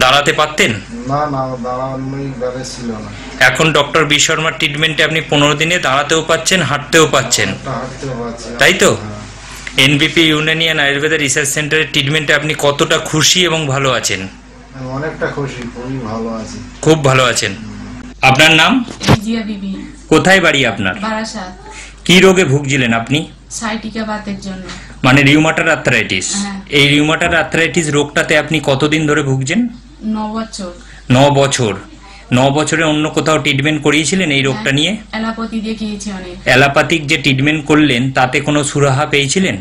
দাঁড়াতে পারতেন? না না, দাঁড়ানোই বেড়ে ছিল না। এখন ডক্টর বি শর্মার ট্রিটমেন্টে আপনি 15 দিনে দাঁড়াতেও পাচ্ছেন, হাঁটতেও পাচ্ছেন, একটা হাঁটতেও পারছি। তাই তো? হ্যাঁ। এনবিপি ইউনানিয়ান আয়ুর্বেদা রিসার্চ সেন্টারের ট্রিটমেন্টে আপনি কতটা খুশি এবং ভালো আছেন? আমি অনেকটা খুশি, খুবই ভালো আছি। খুব ভালো আছেন। আপনার নাম? জিয়া বিবি, কোথায় বাড়ি আপনার? বারাসাত। কি রোগে ভুগছিলেন আপনি? সাইটিকা বাতের জন্য। মানে রিউমাটার আর্থ্রাইটিস। হ্যাঁ। এই রিউমাটার আর্থ্রাইটিস রোগটাতে আপনি কতদিন ধরে ভুগছেন? 9 বছর। 9 বছর। 9 বছরে অন্য কোথাও ট্রিটমেন্ট করিয়েছিলেন এই রোগটা নিয়ে? অ্যালোপ্যাথি দেখিয়েছি অনেক। অ্যালোপ্যাথিক যে ট্রিটমেন্ট করলেন তাতে কোনো সুরাহা পেয়েছিলেন?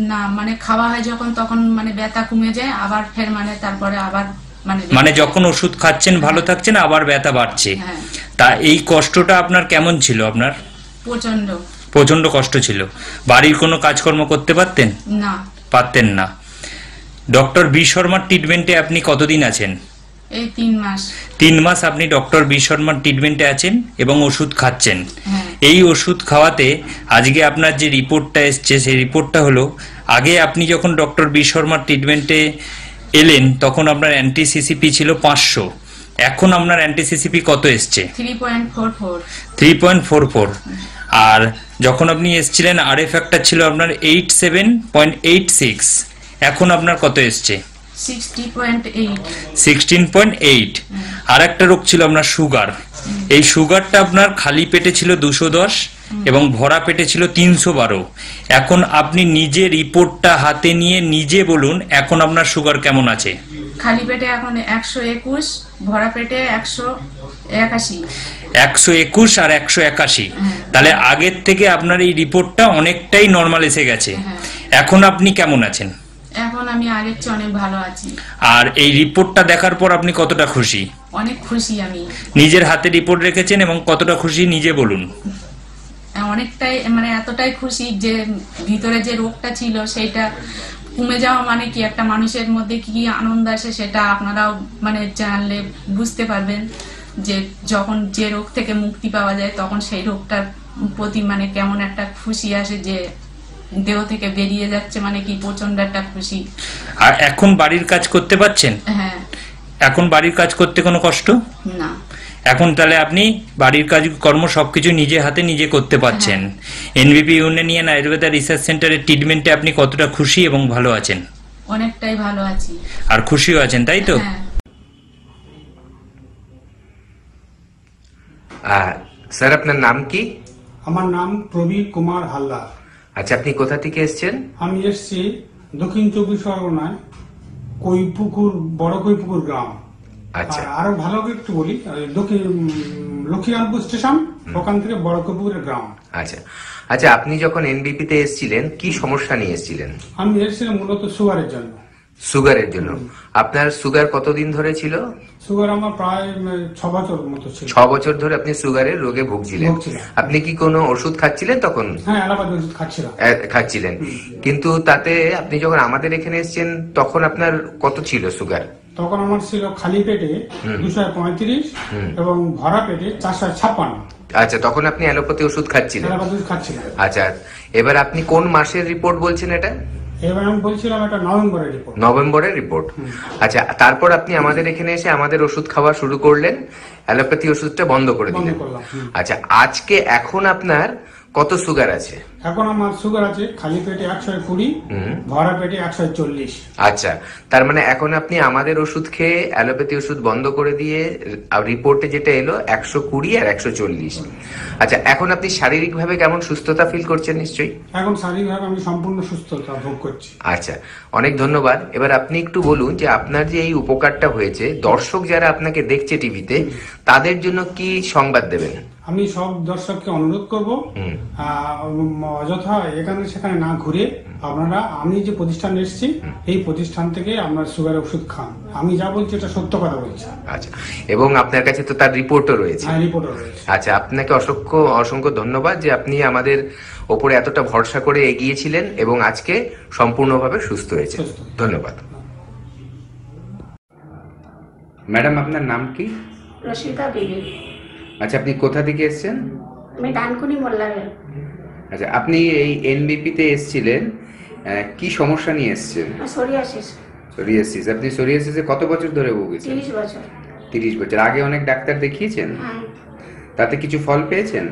না, মানে খাওয়া হয় যখন তখন মানে ব্যথা কমে যায়, আবার ফের মানে তারপরে আবার মানে যখন ওষুধ খাচ্ছেন ভালো থাকছেন, আবার ব্যথা বাড়ছে। হ্যাঁ। তা এই কষ্টটা আপনার কেমন ছিল? আপনার প্রচন্ড। প্রচন্ড কষ্ট ছিল। বাড়ির কোনো কাজকর্ম করতে পারতেন? না, পারতেন না। ডক্টর বি শর্মার ট্রিটমেন্টে আপনি কতদিন আছেন? এই 3 মাস। 3 মাস আপনি ডক্টর বি শর্মার ট্রিটমেন্টে আছেন এবং ওষুধ খাচ্ছেন। হ্যাঁ। এই ওষুধ খাওয়াতে আজকে আপনার যে রিপোর্টটা এসছে সেই রিপোর্টটা হলো, আগে আপনি যখন ডক্টর বি শর্মার ট্রিটমেন্টে এলেন তখন আপনার অ্যান্টিসিসিপি ছিল 500, এখন আপনার অ্যান্টিসিসিপি কত এসছে? 3.44। 3.44। আর যখন আপনি এসছিলেন আরএফ ফ্যাক্টর ছিল আপনার 87.86, এখন আপনার কত এসছে? 60.8। 16.8। আর একটা রোগ ছিল আপনার সুগার। এই সুগারটা আপনার খালি পেটে ছিল 210 এবং ভরা পেটে ছিল 312। এখন আপনি নিজে রিপোর্টটা হাতে নিয়ে নিজে বলুন এখন আপনার সুগার কেমন আছে? খালি পেটে এখন 121, ভরা পেটে 181। 121 আর 181। তাহলে আগের থেকে আপনার এই রিপোর্টটা অনেকটাই নরমাল এসে গেছে। এখন আপনি কেমন আছেন? এখন আমি আগের চেয়ে অনেক ভালো আছি। আর এই রিপোর্টটা দেখার পর আপনি কতটা খুশি? অনেক খুশি আমি। নিজের হাতে রিপোর্ট রেখেছেন এবং কতটা খুশি নিজে বলুন। অনেকটাই, মানে এতটাই খুশি যে ভিতরে যে রোগটা ছিল সেটা কমে যাওয়া মানে কি একটা মানুষের মধ্যে কি আনন্দ আসে সেটা আপনারাও মানে জানলে বুঝতে পারবেন, যে যখন যে রোগ থেকে মুক্তি পাওয়া যায় তখন সেই রোগটার প্রতি মানে কেমন একটা খুশি আসে, যে দেহ থেকে বেরিয়ে যাচ্ছে মানে কি প্রচন্ড একটা খুশি। আর এখন বাড়ির কাজ করতে পারছেন? হ্যাঁ। এখন বাড়ির কাজ করতে কোনো কষ্ট? না। এখন তাহলে আপনি বাড়ির কাজ কর্ম সবকিছু নিজে হাতে নিজে করতে পারছেন। এনবিপি ইউনানিয়ান আয়ুর্বেদা রিসার্চ সেন্টারের ট্রিটমেন্টে আপনি কতটা খুশি এবং ভালো আছেন? অনেকটাই ভালো আছি। আর খুশিও আছেন, তাই তো? হ্যাঁ। স্যার আপনার নাম কি? আমার নাম প্রবীর কুমার হালদার। আচ্ছা, আপনি কোথা থেকে এসেছেন? আমি এসেছি দক্ষিণ 24 পরগনায় কৈপুকুর, বড় কৈপুকুর গ্রাম। আচ্ছা। আর আরো ভালো করে একটু বলি, দক্ষিণ লক্ষ্মীরামপুর স্টেশন, ওখান থেকে বড় কৈপুকুরের গ্রাম। আচ্ছা আচ্ছা, আপনি যখন এনবিপি তে এসেছিলেন কি সমস্যা নিয়ে এসেছিলেন? আমি এসেছিলাম মূলত সুগারের জন্য। সুগারের জন্য? আপনার সুগার কতদিন ধরে ছিল? সুগার আমার প্রায় 6 বছর মতো ছিল। 6 বছর ধরে আপনি সুগারের রোগে ভুগছিলেন। আপনি কি কোনো ওষুধ খাচ্ছিলেন তখন? হ্যাঁ, অ্যালোপ্যাথি ওষুধ খাচ্ছিলাম। খাচ্ছিলেন, কিন্তু তাতে আপনি যখন আমাদের এখানে এসেছেন তখন আপনার কত ছিল সুগার? তখন আমার ছিল খালি পেটে 235 এবং ভরা পেটে 456। আচ্ছা, তখন আপনি অ্যালোপ্যাথি ওষুধ খাচ্ছিলেন? অ্যালোপ্যাথি ওষুধ খাচ্ছিলাম। আচ্ছা, এবার আপনি কোন মাসের রিপোর্ট বলছেন এটা? এবার আমি বলছিলাম এটা নভেম্বরের রিপোর্ট। নভেম্বরের রিপোর্ট। আচ্ছা, তারপর আপনি আমাদের এখানে এসে আমাদের ওষুধ খাওয়া শুরু করলেন, অ্যালোপ্যাথি ওষুধটা বন্ধ করে দিলেন। আচ্ছা, আজকে এখন আপনার কত সুগার আছে? এখন আমার সুগার আছে খালি পেটে 120, ভরা পেটে 140। আচ্ছা, তার মানে এখন আপনি আমাদের ওষুধ খেয়ে অ্যালোপ্যাথি ওষুধ বন্ধ করে দিয়ে রিপোর্টে যেটা এলো 120 আর 140। আচ্ছা, এখন আপনি শারীরিকভাবে কেমন সুস্থতা ফিল করছেন? নিশ্চয়ই এখন শারীরিকভাবে আমি সম্পূর্ণ সুস্থতা ভোগ করছি। আচ্ছা, অনেক ধন্যবাদ। এবার আপনি একটু বলুন যে আপনার যে এই উপকারটা হয়েছে, দর্শক যারা আপনাকে দেখছে টিভিতে তাদের জন্য কি সংবাদ দেবেন? আমি সব দর্শককে অনুরোধ করব, অযথা এখানে সেখানে না ঘুরে আপনারা, আমি যে প্রতিষ্ঠানে এসেছি এই প্রতিষ্ঠান থেকে আপনার সুগারের ওষুধ খান। আমি যা বলছি এটা সত্য কথা বলছি। আচ্ছা, এবং আপনার কাছে তো তার রিপোর্টও রয়েছে? হ্যাঁ, রিপোর্টও রয়েছে। আচ্ছা, আপনাকে অসংখ্য অসংখ্য ধন্যবাদ যে আপনি আমাদের ওপরে এতটা ভরসা করে এগিয়েছিলেন এবং আজকে সম্পূর্ণভাবে সুস্থ হয়েছে। ধন্যবাদ। ম্যাডাম, আপনার নাম কি? রশিদা বিবি। আচ্ছা, আপনি কোথা থেকে এসেছেন? আমি ডানকুনি মোল্লারে। আচ্ছা, আপনি এই এনবিপি তে এসেছিলেন, কি সমস্যা নিয়ে এসেছেন? সোরিয়াসিস। সোরিয়াসিস। আপনি সোরিয়াসিসে কত বছর ধরে ভুগছেন? 30 বছর। 30 বছর। আগে অনেক ডাক্তার দেখিয়েছেন? হ্যাঁ। তাতে কিছু ফল পেয়েছেন?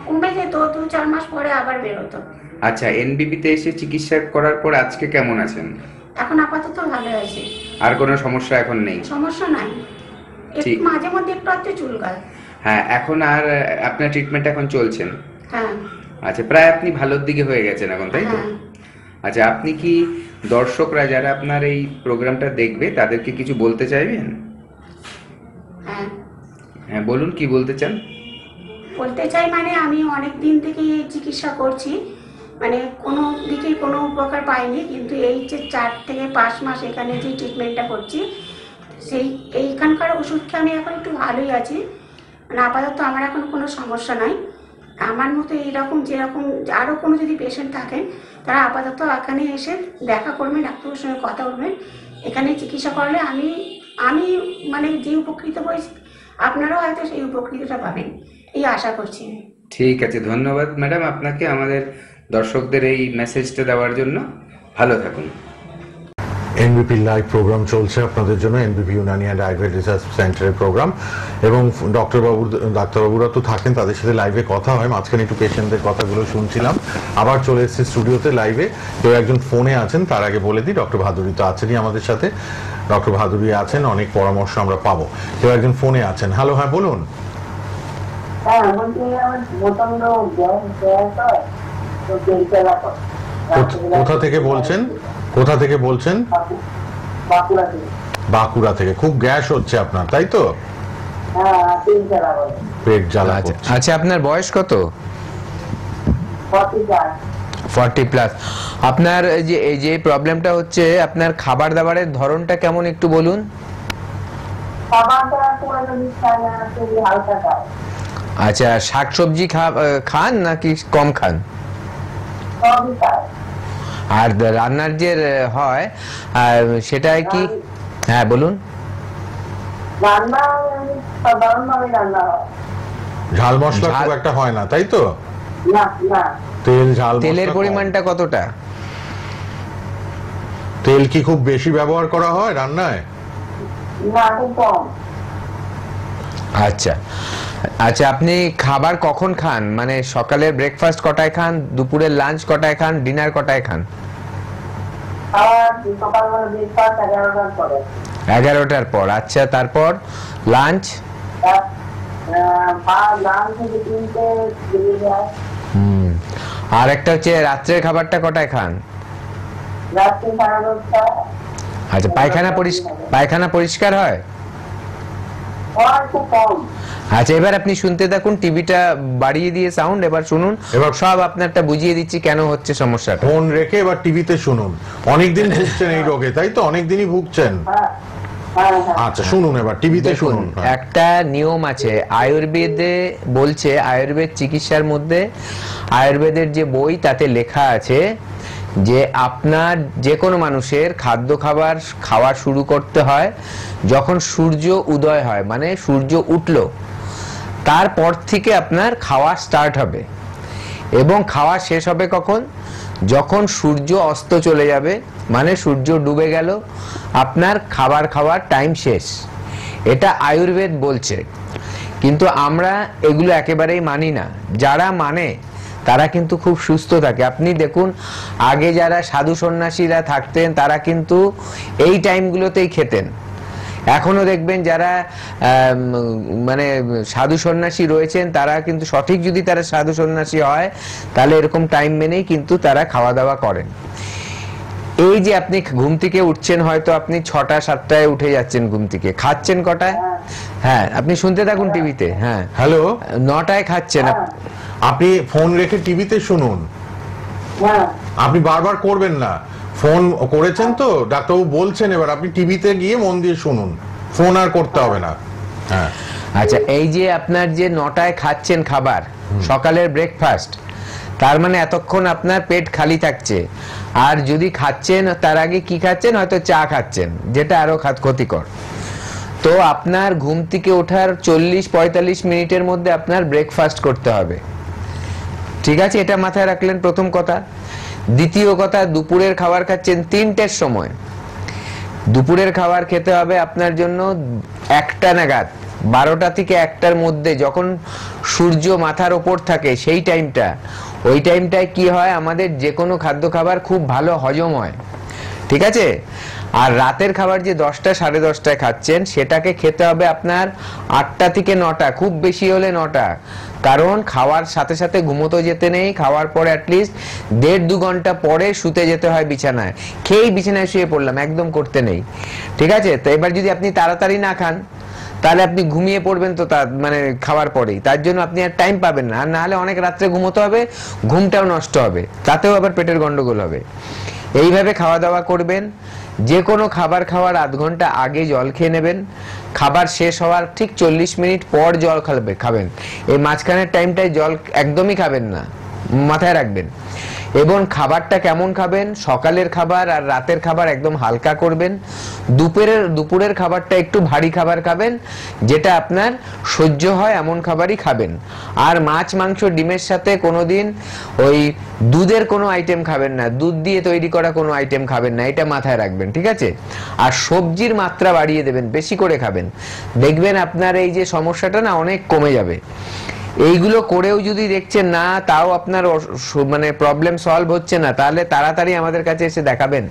কমে যেত, 2-4 মাস পরে আবার বেরোতো। আচ্ছা, এনবিপিতে এসে চিকিৎসা করার পর আজকে কেমন আছেন? এখন আপাতত ভালো আছি। আর কোনো সমস্যা এখন নেই? সমস্যা নাই, ঠিক। একটু মাঝে মধ্যে একটু একটু চুলকায়। হ্যাঁ, এখন আর আপনার ট্রিটমেন্ট এখন চলছেন? হ্যাঁ। আচ্ছা, প্রায় আপনি ভালোর দিকে হয়ে গেছেন এখন, তাই তো? হ্যাঁ। আচ্ছা, আপনি কি দর্শকরা যারা আপনার এই প্রোগ্রামটা দেখবে তাদেরকে কিছু বলতে চাইবেন? হ্যাঁ। হ্যাঁ, বলুন, কি বলতে চান? বলতে চাই মানে আমি অনেক দিন থেকে চিকিৎসা করছি, মানে কোনো দিকে কোনো উপকার পাইনি, কিন্তু এই যে 4 থেকে 5 মাস এখানে যে ট্রিটমেন্টটা করছি এইখানকার ওষুধ খেয়ে আমি এখন একটু ভালোই আছি। মানে আপাতত আমার এখন কোনো সমস্যা নাই। আমার মতো এইরকম যেরকম আরও কোনো যদি পেশেন্ট থাকেন তারা আপাতত এখানে এসে দেখা করবেন, ডাক্তারের সঙ্গে কথা বলবেন। এখানে চিকিৎসা করলে আমি মানে যে উপকৃত হয়েছি আপনারাও হয়তো সেই উপকৃতটা পাবেন, এই আশা করছি। ঠিক আছে, ধন্যবাদ ম্যাডাম আপনাকে আমাদের দর্শকদের এই মেসেজটা দেওয়ার জন্য। ভালো থাকুন। এনবিপি লাইভ প্রোগ্রাম চলছে আপনাদের জন্য, এনবিপি ইউনানি অ্যান্ড আয়ুর্বেদ রিসার্চ সেন্টারের প্রোগ্রাম, এবং ডাক্তারবাবুরা তো থাকেন, তাদের সাথে লাইভে কথা হয়। মাঝখানে একটু পেশেন্টদের কথাগুলো শুনছিলাম। আবার চলে এসেছি স্টুডিওতে লাইভে। কেউ একজন ফোনে আছেন, তার আগে বলে দিই ডক্টর ভাদুরী তো আছেনই আমাদের সাথে। ডক্টর ভাদুরী আছেন, অনেক পরামর্শ আমরা পাবো। কেউ একজন ফোনে আছেন। হ্যালো, হ্যাঁ বলুন। হ্যাঁ, বলছি আমার প্রচন্ড গ্যাস হয়, তো তেল ফেলা করে। কোথা থেকে বলছেন? কোথা থেকে বলছেন? বাঁকুড়া থেকে। বাঁকুড়া থেকে। খুব গ্যাস হচ্ছে আপনার, তাই তো? হ্যাঁ, তেল ফেলা করে। পেট জ্বালা আচ্ছা, করছে। আচ্ছা, আপনার বয়স কত? 40 প্লাস। আপনার এই যে প্রবলেমটা হচ্ছে, আপনার খাবার দাবারের ধরনটা কেমন একটু বলুন। খাবারটা কোনো জিনিস খায় না, খুবই হালকা খায়। আচ্ছা, শাকসবজি খান নাকি কম খান? সবই খায়। আর রান্নার যে হয় সেটাই কি? হ্যাঁ বলুন। রান্না সাধারণভাবে রান্না হয়। ঝাল মশলা খুব একটা হয় না, তাই তো? না না। তেল ঝাল তেলের পরিমাণটা কতটা? তেল কি খুব বেশি ব্যবহার করা হয় রান্নায়? না, খুব কম। আচ্ছা আচ্ছা, আপনি খাবার কখন খান? মানে সকালের ব্রেকফাস্ট কটায় খান, দুপুরের লাঞ্চ কটায় খান, ডিনার কটায় খান? সকালবেলা ব্রেকফাস্ট 11টার পরে। 11টার পর। আচ্ছা, তারপর লাঞ্চ? লাঞ্চ থেকে 3টে বেরিয়ে যায়। আর একটা হচ্ছে রাত্রের খাবারটা কটায় খান? রাত্রে 10:30। আচ্ছা, পায়খানা পরিষ্কার হয়? খুব কম। আচ্ছা, এবার আপনি শুনতে থাকুন, টিভিটা বাড়িয়ে দিয়ে সাউন্ড এবার শুনুন। এবার সব আপনারটা বুঝিয়ে দিচ্ছি কেন হচ্ছে সমস্যাটা। ফোন রেখে এবার টিভিতে শুনুন। অনেকদিন ভুগছেন এই রোগে, তাই তো? অনেক দিনই ভুগছেন। আচ্ছা, শুনুন এবার টিভিতে শুনুন। একটা নিয়ম আছে আয়ুর্বেদে, বলছে আয়ুর্বেদ চিকিৎসার মধ্যে, আয়ুর্বেদের যে বই তাতে লেখা আছে যে আপনার যে কোনো মানুষের খাদ্য খাওয়া শুরু করতে হয় যখন সূর্য উদয় হয়, মানে সূর্য উঠলো তারপর থেকে আপনার খাওয়া স্টার্ট হবে, এবং খাওয়া শেষ হবে কখন? যখন সূর্য অস্ত চলে যাবে, মানে সূর্য ডুবে গেল, আপনার খাবার খাওয়ার টাইম শেষ। এটা আয়ুর্বেদ বলছে, কিন্তু আমরা এগুলো একেবারেই মানি না। যারা মানে তারা কিন্তু খুব সুস্থ থাকে। আপনি দেখুন, আগে যারা সাধু সন্ন্যাসীরা থাকতেন তারা কিন্তু এই টাইমগুলোতেই খেতেন। এখনো দেখবেন যারা মানে সাধু সন্ন্যাসী রয়েছেন তারা কিন্তু সঠিক, যদি তারা সাধু সন্ন্যাসী হয় তাহলে এরকম টাইম মেনেই কিন্তু তারা খাওয়া দাওয়া করেন। এই যে আপনি ঘুম থেকে উঠছেন, হয়তো আপনি 6টা-7টায় উঠে যাচ্ছেন ঘুম থেকে, খাচ্ছেন কটায়? হ্যাঁ, আপনি শুনতে থাকুন টিভিতে। হ্যাঁ, হ্যালো, 9টায় খাচ্ছেন। আপনি ফোন রেখে টিভিতে শুনুন। আপনি বারবার করবেন না। ফোন করেছেন তো, ডাক্তারবাবু বলছেন, এবার আপনি টিভিতে গিয়ে মন দিয়ে শুনুন, ফোন আর করতে হবে না। হ্যাঁ, আচ্ছা, এই যে আপনার যে 9টায় খাচ্ছেন খাবার, সকালের ব্রেকফাস্ট, তার মানে এতক্ষণ আপনার পেট খালি থাকছে। আর যদি খাচ্ছেন তার আগে কি খাচ্ছেন? হয়তো চা খাচ্ছেন, যেটা আরো ক্ষতিকর। তো আপনার ঘুম থেকে ওঠার 40-45 মিনিটের মধ্যে আপনার ব্রেকফাস্ট করতে হবে। ঠিক আছে, এটা মাথায় রাখলেন প্রথম কথা। দ্বিতীয় কথা, দুপুরের খাবার খাচ্ছেন 3টের সময়, দুপুরের খাবার খেতে হবে আপনার জন্য 1টা নাগাদ, 12টা থেকে 1টার মধ্যে, যখন সূর্য মাথার ওপর থাকে সেই টাইমটা, ওই টাইমটায় কি হয় আমাদের যে কোনো খাদ্য খাবার খুব ভালো হজম হয়, ঠিক আছে? আর রাতের খাবার যে 10টা 10:30টায় খাচ্ছেন সেটাকে খেতে হবে আপনার 8টা থেকে 9টা, খুব বেশি হলে 9টা, কারণ খাওয়ার সাথে সাথে ঘুমোতে যেতে নেই, খাওয়ার পরে অ্যাটলিস্ট 1.5-2 ঘন্টা পরে শুতে যেতে হয় বিছানায়, খেয়েই বিছানায় শুয়ে পড়লাম, একদম করতে নেই, ঠিক আছে? তো এবার যদি আপনি তাড়াতাড়ি না খান তাহলে আপনি ঘুমিয়ে পড়বেন, তো মানে খাওয়ার পরেই, তার জন্য আপনি আর টাইম পাবেন না, আর না হলে অনেক রাত্রে ঘুমোতে হবে, ঘুমটাও নষ্ট হবে, তাতেও আবার পেটের গন্ডগোল হবে। এইভাবে খাওয়া দাওয়া করবেন। যে কোনো খাবার খাওয়ার 1/2 ঘন্টা আগে জল খেয়ে নেবেন, খাবার শেষ হওয়ার ঠিক 40 মিনিট পর জল খাবেন, এই মাঝখানের টাইমটায় জল একদমই খাবেন না, মাথায় রাখবেন। এবং খাবারটা কেমন খাবেন, সকালের খাবার আর রাতের খাবার একদম হালকা করবেন, দুপুরের খাবারটা একটু ভারী খাবার খাবেন, যেটা আপনার সহ্য হয় এমন খাবারই খাবেন। আর মাছ মাংস ডিমের সাথে কোনোদিন ওই দুধের কোনো আইটেম খাবেন না, দুধ দিয়ে তৈরি করা কোনো আইটেম খাবেন না, এটা মাথায় রাখবেন, ঠিক আছে? আর সবজির মাত্রা বাড়িয়ে দেবেন, বেশি করে খাবেন, দেখবেন আপনার এই যে সমস্যাটা না অনেক কমে যাবে। এইগুলো করেও যদি দেখছেন না তাও আপনার মানে প্রবলেম সলভ হচ্ছে না, তাহলে তাড়াতাড়ি আমাদের কাছে এসে দেখাবেন।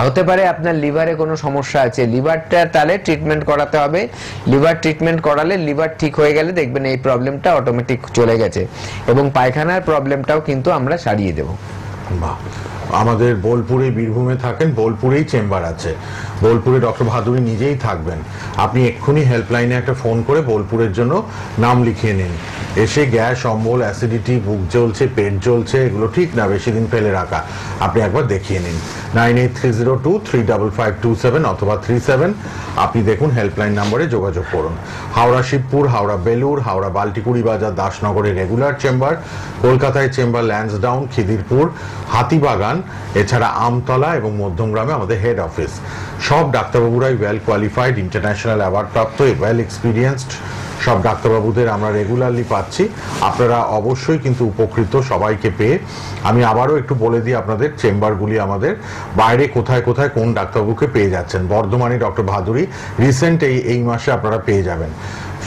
হতে পারে আপনার লিভারে কোনো সমস্যা আছে, লিভারটা তাহলে ট্রিটমেন্ট করাতে হবে, লিভার ট্রিটমেন্ট করালে লিভার ঠিক হয়ে গেলে দেখবেন এই প্রবলেমটা অটোমেটিক চলে গেছে, এবং পায়খানার প্রবলেমটাও কিন্তু আমরা সারিয়ে দেব। বাহ, আমাদের বোলপুরে, বীরভূমে থাকেন, বোলপুরেই চেম্বার আছে, বোলপুরে ডক্টর ভাদুরী নিজেই থাকবেন। আপনি এক্ষুনি হেল্পলাইনে একটা ফোন করে বোলপুরের জন্য নাম লিখিয়ে নিন, এসে গ্যাস, অম্বল, অ্যাসিডিটি, বুক জ্বলছে, পেট জ্বলছে, এগুলো ঠিক না বেশি দিন ফেলে রাখা, আপনি একবার দেখিয়ে নিন। 9830235527 অথবা 37, আপনি দেখুন হেল্পলাইন নাম্বারে যোগাযোগ করুন। হাওড়া শিবপুর, হাওড়া বেলুর, হাওড়া বাল্টিকুড়ি বাজার, দাসনগরে রেগুলার চেম্বার, কলকাতায় চেম্বার ল্যান্সডাউন, খিদিরপুর, হাতিবাগান, এছাড়া আমতলা এবং মধ্যমগ্রামে আমাদের হেড অফিস। সব ডাক্তারবাবুরাই ওয়েল কোয়ালিফাইড, ইন্টারন্যাশনাল অ্যাওয়ার্ড প্রাপ্ত, ওয়েল এক্সপিরিয়েন্সড সব ডাক্তারবাবুদের আমরা রেগুলারলি পাচ্ছি। আপনারা অবশ্যই কিন্তু উপকৃত সবাইকে পেয়ে। আমি আবারও একটু বলে দিই আপনাদের চেম্বারগুলি আমাদের, বাইরে কোথায় কোথায় কোন ডাক্তারবাবুকে পেয়ে যাচ্ছেন। বর্ধমানে ডক্টর ভাদুরী রিসেন্ট এই মাসে আপনারা পেয়ে যাবেন,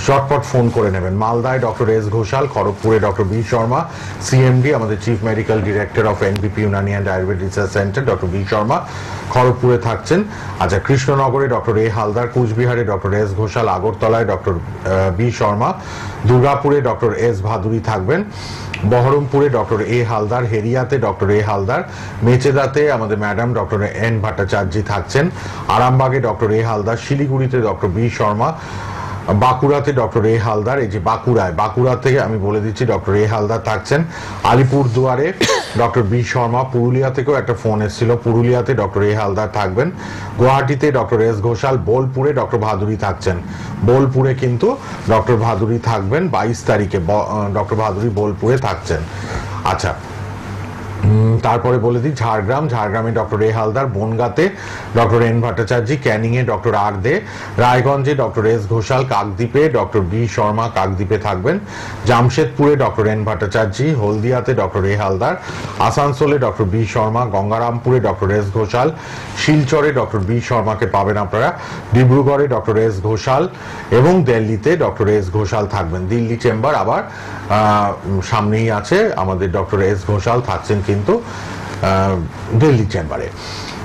শর্টপট ফোন করে নেবেন। মালদায় ডক্টর এস ঘোষাল, খড়গপুরে ডক্টর বি শর্মা, সিএমডি আমাদের chief medical director of NBP Unani and Ayurveda research centre, doctor B Sharma খড়গপুরে থাকছেন। আচ্ছা, কৃষ্ণনগরে ডক্টর এ হালদার, কুচবিহারে ডক্টর এস ঘোষাল, আগরতলায় ডক্টর বি শর্মা, দুর্গাপুরে ডক্টর এস ভাদুরী থাকবেন, বহরমপুরে ডক্টর এ হালদার, হেরিয়াতে ডক্টর এ হালদার, মেচেদাতে আমাদের ম্যাডাম ডক্টর এন ভট্টাচার্য থাকছেন, আরামবাগে ডক্টর এ হালদার, শিলিগুড়িতে ডক্টর বি শর্মা, বাঁকুড়াতে ডক্টর এ হালদার, এই যে বাঁকুড়াতে আমি বলে দিচ্ছি ডক্টর এ হালদার থাকছেন, আলিপুরদুয়ারে ডক্টর বি শর্মা, পুরুলিয়া থেকেও একটা ফোন এসেছিল, পুরুলিয়াতে ডক্টর এ হালদার থাকবেন, গুয়াহাটিতে ডক্টর এস ঘোষাল, বোলপুরে ডক্টর ভাদুরী থাকছেন, বোলপুরে কিন্তু ডক্টর ভাদুরী থাকবেন 22 তারিখে, ডক্টর ভাদুরী বোলপুরে থাকছেন। আচ্ছা, তারপরে বলে দিই ঝাড়গ্রামে ডক্টর এ হালদার, বনগাঁতে ডক্টর এন ভট্টাচার্য, ক্যানিংয়ে ডক্টর আর দে, রায়গঞ্জে ডক্টর এস ঘোষাল, কাকদ্বীপে ডক্টর বি শর্মা কাকদ্বীপে থাকবেন, জামশেদপুরে ডক্টর এন ভট্টাচার্য, হলদিয়াতে ডক্টর এ হালদার, আসানসোলে ডক্টর বি শর্মা, গঙ্গারামপুরে ডক্টর এস ঘোষাল, শিলচরে ডক্টর বি শর্মাকে পাবেন আপনারা, ডিব্রুগড়ে ডক্টর এস ঘোষাল এবং দিল্লিতে ডক্টর এস ঘোষাল থাকবেন। দিল্লি চেম্বার আবার সামনেই আছে, আমাদের ডক্টর এস ঘোষাল থাকছেন কিন্তু দিল্লি চেম্বারে।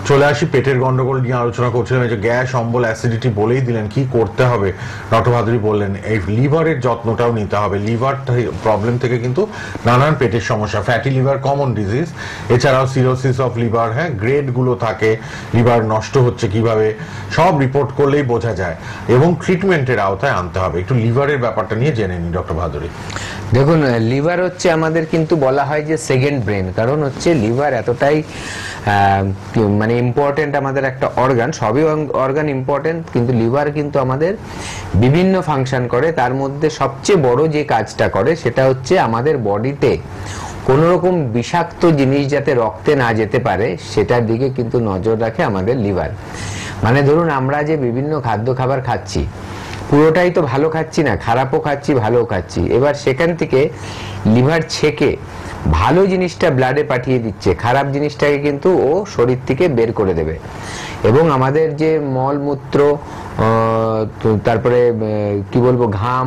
চলে আসি পেটের গন্ডগোল নিয়ে আলোচনা করছিলাম, এই যে গ্যাস, অম্বল, অ্যাসিডিটি বলেই দিলেন কি করতে হবে। ডক্টর ভাদুরী বললেন এই লিভারের যত্নটাও নিতে হবে। লিভার প্রবলেম থেকে কিন্তু নানান পেটের সমস্যা, ফ্যাটি লিভার কমন ডিজিজ, এছাড়াও সিরোসিস অফ লিভার, হ্যাঁ, গ্রেডগুলো থাকে, লিভার নষ্ট হচ্ছে কিভাবে, সব রিপোর্ট করলেই বোঝা যায় এবং ট্রিটমেন্টের আওতায় আনতে হবে। একটু লিভারের ব্যাপারটা নিয়ে জেনে নিন ডক্টর ভাদুরী। দেখুন, লিভার হচ্ছে আমাদের কিন্তু বলা হয় যে সেকেন্ড ব্রেন, কারণ হচ্ছে লিভার এতটাই মানে ইম্পর্টেন্ট আমাদের একটা অর্গান, সবই অর্গান ইম্পর্টেন্ট, কিন্তু লিভার কিন্তু আমাদের বিভিন্ন ফাংশন করে। তার মধ্যে সবচেয়ে বড় যে কাজটা করে সেটা হচ্ছে আমাদের বডিতে কোনো রকম বিষাক্ত জিনিস যাতে রক্তে না যেতে পারে সেটার দিকে কিন্তু নজর রাখে আমাদের লিভার। মানে ধরুন আমরা যে বিভিন্ন খাদ্য খাবার খাচ্ছি, পুরোটাই তো ভালো খাচ্ছি না, খারাপও খাচ্ছি, ভালোও খাচ্ছি। এবার সেখান থেকে লিভার ছেঁকে ভালো জিনিসটা ব্লাডে পাঠিয়ে দিচ্ছে, খারাপ জিনিসটাকে কিন্তু ও শরীর থেকে বের করে দেবে। এবং আমাদের যে মলমূত্র, তারপরে কি বলবো, ঘাম,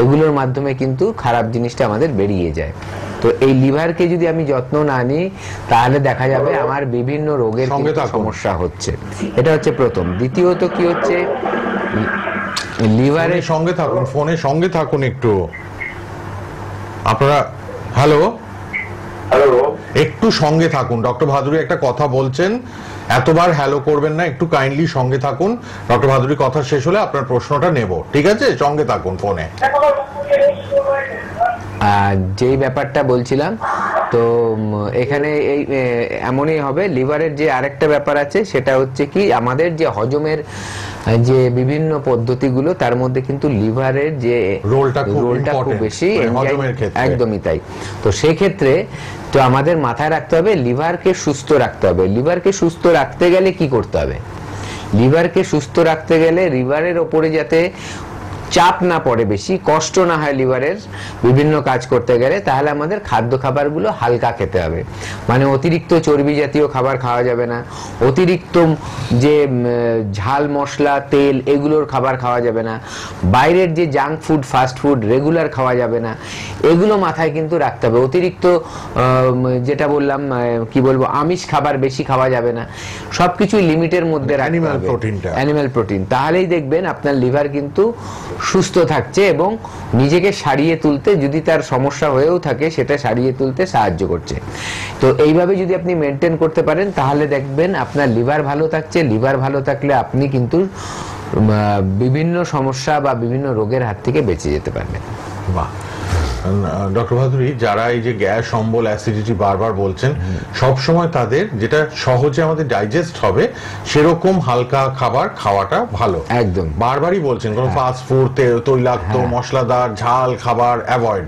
এগুলোর মাধ্যমে কিন্তু খারাপ জিনিসটা আমাদের বেরিয়ে যায়। তো এই লিভারকে যদি আমি যত্ন না নিই তাহলে দেখা যাবে আমার বিভিন্ন রোগের সমস্যা হচ্ছে। এটা হচ্ছে প্রথম। দ্বিতীয়ত কি হচ্ছে, লিভারের সঙ্গে থাকুন, ফোনের সঙ্গে থাকুন একটু আপনারা। হ্যালো, একটু সঙ্গে থাকুন। ডক্টর ভাদুরী একটা কথা বলছেন, এতবার হ্যালো করবেন না, একটু কাইন্ডলি সঙ্গে থাকুন। ডক্টর ভাদুরী কথা শেষ হলে আপনার প্রশ্নটা নেব, ঠিক আছে? সঙ্গে থাকুন ফোনে। যেই ব্যাপারটা বলছিলাম, তো এখানে এই এমনই হবে। লিভারের যে আরেকটা ব্যাপার আছে সেটা হচ্ছে কি, আমাদের যে হজমের যে বিভিন্ন পদ্ধতিগুলো, তার মধ্যে কিন্তু লিভারের যে রোলটা খুব বেশি, একদমই তাই। তো সেই ক্ষেত্রে তো আমাদের মাথায় রাখতে হবে লিভারকে সুস্থ রাখতে হবে। লিভারকে সুস্থ রাখতে গেলে কি করতে হবে? লিভারকে সুস্থ রাখতে গেলে লিভারের ওপরে যাতে চাপ না পড়ে, বেশি কষ্ট না হয় লিভারের বিভিন্ন কাজ করতে গেলে, তাহলে আমাদের খাদ্য খাবারগুলো হালকা খেতে হবে। মানে অতিরিক্ত চর্বি জাতীয় খাবার খাওয়া যাবে না, অতিরিক্ত যে ঝাল মশলা তেল এগুলোর খাবার খাওয়া যাবে না, বাইরের যে junk food fast food regular খাওয়া যাবে না, এগুলো মাথায় কিন্তু রাখতে হবে। অতিরিক্ত যেটা বললাম কি বলবো, আমিষ খাবার বেশি খাওয়া যাবে না, সবকিছু লিমিটের মধ্যে রাখতে হবে, অ্যানিমাল প্রোটিন। তাহলেই দেখবেন আপনার লিভার কিন্তু সুস্থ থাকছে এবং নিজেকে সারিয়ে তুলতে, যদি তার সমস্যা হয়েও থাকে সেটা সারিয়ে তুলতে সাহায্য করছে। তো এইভাবে যদি আপনি মেনটেন করতে পারেন তাহলে দেখবেন আপনার লিভার ভালো থাকছে। লিভার ভালো থাকলে আপনি কিন্তু বিভিন্ন সমস্যা বা বিভিন্ন রোগের হাত থেকে বেঁচে যেতে পারবেন। বাহ। ডক্টর ভাদুরী, যারা এই যে গ্যাস, অম্বল, অ্যাসিডিটি বারবার বলছেন, সব সময় তাদের যেটা সহজে আমাদের ডাইজেস্ট হবে সেরকম হালকা খাবার খাওয়াটা ভালো। একদম বারবারই বলছেন কোন ফাস্ট ফুড, তৈলাক্ত, মশলাদার, ঝাল খাবার অ্যাভয়েড।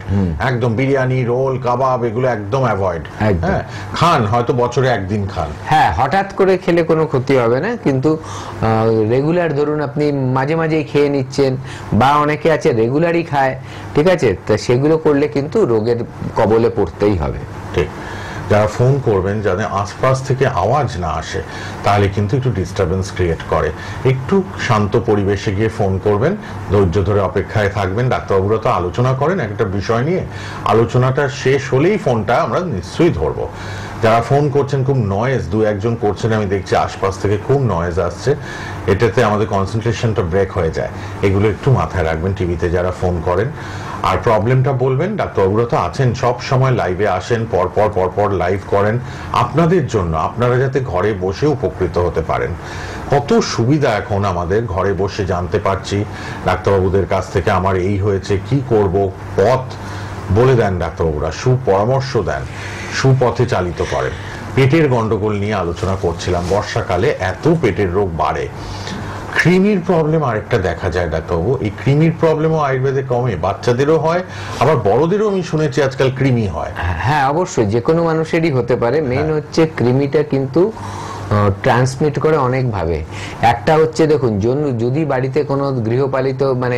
একদম বিরিয়ানি, রোল, কাবাব এগুলো একদম অ্যাভয়েড। হ্যাঁ, খান, হয়তো বছরে একদিন খান। হ্যাঁ, হঠাৎ করে খেলে কোনো ক্ষতি হবে না, কিন্তু রেগুলার ধরুন আপনি মাঝে মাঝেই খেয়ে নিচ্ছেন, বা অনেকে আছে রেগুলারই খায়, ঠিক আছে? তা সেগুলো করলে কিন্তু রোগের কবলে পড়তেই হবে। ঠিক। যারা ফোন করবেন যাদের আশপাশ থেকে আওয়াজ না আসে, তাহলে কিন্তু একটু ডিস্টারবেন্স ক্রিয়েট করে। একটু শান্ত পরিবেশে গিয়ে ফোন করবেন, ধৈর্য ধরে অপেক্ষায় থাকবেন। ডাক্তারবাবুরা তো আলোচনা করেন একটা বিষয় নিয়ে, আলোচনাটা শেষ হলেই ফোনটা আমরা নিশ্চয়ই ধরবো। যারা ফোন করছেন খুব নয়েজ, দু একজন করছেন আমি দেখছি আশপাশ থেকে খুব নয়েজ আসছে, এটাতে আমাদের কনসেন্ট্রেশনটা ব্রেক হয়ে যায়। এগুলো একটু মাথায় রাখবেন টিভিতে যারা ফোন করেন। আর প্রবলেমটা বলবেন, ডাক্তারবাবুরা তো আছেন সব সময়, লাইভে আসেন, পরপর লাইভ করেন আপনাদের জন্য, আপনারা যাতে ঘরে বসে উপকৃত হতে পারেন। কত সুবিধা এখন আমাদের, ঘরে বসে জানতে পারছি ডাক্তারবাবুদের কাছ থেকে আমার এই হয়েছে, কি করব, পথ বলে দেন ডাক্তারবাবুরা, সুপরামর্শ দেন, সুপথে চালিত করেন। পেটের গন্ডগোল নিয়ে আলোচনা করছিলাম, বর্ষাকালে এত পেটের রোগ বাড়ে। কৃমির প্রবলেম আরেকটা দেখা যায় ডাক্তারবাবু, এই কৃমির প্রবলেমও আয়ুর্বেদে কমে, বাচ্চাদেরও হয়, আবার বড়দেরও আমি শুনেছি আজকাল কৃমি হয়। হ্যাঁ, অবশ্যই যে কোনো মানুষেরই হতে পারে। মেইন হচ্ছে কৃমিটা কিন্তু ট্রান্সমিট করে অনেক ভাবে। একটা হচ্ছে দেখুন, যদি বাড়িতে কোনো গৃহপালিত মানে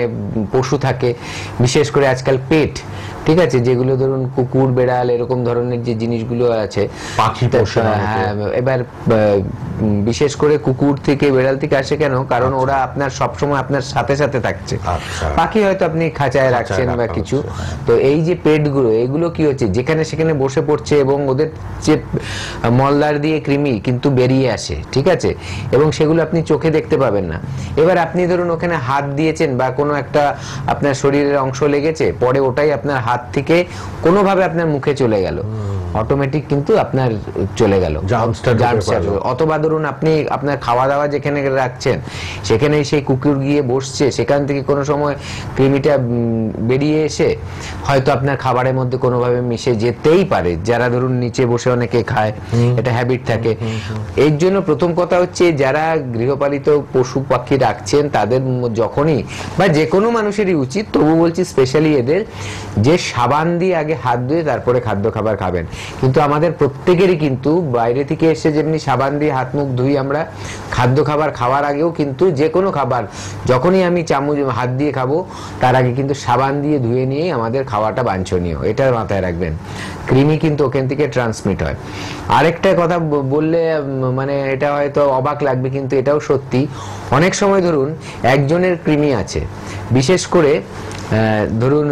পশু থাকে, বিশেষ করে আজকাল পেট, ঠিক আছে, যেগুলো ধরুন কুকুর, বেড়াল, এরকম ধরনের যে জিনিসগুলো আছে, পাখি পোষা, হ্যাঁ, এবার বিশেষ করে কুকুর থেকে বেড়াল থেকে আসে কেন? কারণ ওরা আপনার সবসময় আপনার সাথে সাথে থাকছে। পাখি হয়তো আপনি খাঁচায় রাখছেন বা কিছু, তো এই যে পেটগুলো, এগুলো কি হচ্ছে, যেখানে সেখানে বসে পড়ছে এবং ওদের যে মলদ্বার দিয়ে কৃমি কিন্তু বেরিয়ে আসে, ঠিক আছে, এবং সেগুলো আপনি চোখে দেখতে পাবেন না। এবার আপনি ধরুন ওখানে হাত দিয়েছেন বা কোনো একটা আপনার শরীরের অংশ লেগেছে, পরে ওটাই আপনার হাত থেকে কোনোভাবে আপনার মুখে চলে গেল, অটোমেটিক কিন্তু আপনার চলে গেল, অথবা ধরুন আপনি আপনার খাওয়া দাওয়া যেখানে রাখছেন সেখানে সেই কুকুর গিয়ে বসছে, সেখান থেকে কোনো সময় কৃমিটা বেরিয়ে এসে হয়তো আপনার খাবারের মধ্যে কোনোভাবে মিশে যেতেই পারে। যারা ধরুন নিচে বসে অনেকে খায়, এটা হ্যাবিট থাকে। এর জন্য প্রথম কথা হচ্ছে, যারা গৃহপালিত পশু পাখি রাখছেন তাদের যখনই, বা যে কোনো মানুষেরই উচিত, তবু বলছি স্পেশালি এদের, যে সাবান দিয়ে আগে হাত ধুয়ে তারপরে খাদ্য খাবার খাবেন। কিন্তু আমাদের প্রত্যেকেরই কিন্তু বাইরে থেকে এসে যেমনি সাবান দিয়ে হাত মুখ ধুই আমরা, খাদ্য খাবার খাওয়ার আগেও কিন্তু যে কোনো খাবার যখনই আমি চামচ হাত দিয়ে খাবো তার আগে কিন্তু সাবান দিয়ে ধুয়ে নিয়েই আমাদের খাওয়াটা বাঞ্ছনীয়, এটা মাথায় রাখবেন। কৃমি কিন্তু ওখান থেকে ট্রান্সমিট হয়। আরেকটা কথা বললে মানে এটা হয়তো অবাক লাগবে কিন্তু এটাও সত্যি, অনেক সময় ধরুন একজনের কৃমি আছে, বিশেষ করে ধরুন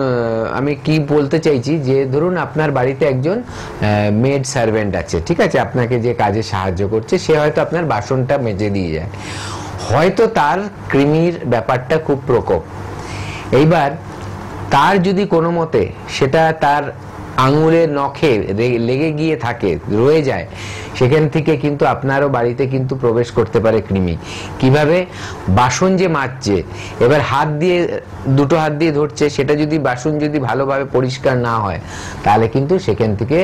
আমি কি বলতে চাইছি যে ধরুন আপনার বাড়িতে একজন মেড সার্ভেন্ট আছে, ঠিক আছে, আপনাকে যে কাজে সাহায্য করছে, সে হয়তো আপনার বাসনটা মেজে দিয়ে যায়, হয়তো তার কৃমির ব্যাপারটা খুব প্রকোপ। এইবার তার যদি কোনো মতে সেটা তার আঙুলের নখে লেগে গিয়ে থাকে, রয়ে যায়, সেখান থেকে কিন্তু আপনারও বাড়িতে কিন্তু প্রবেশ করতে পারে কৃমি। কিভাবে? বাসন যে মাজছে, এবার হাত দিয়ে দুটো হাত দিয়ে ধরছে, সেটা যদি বাসন যদি ভালোভাবে পরিষ্কার না হয় তাহলে কিন্তু সেখান থেকে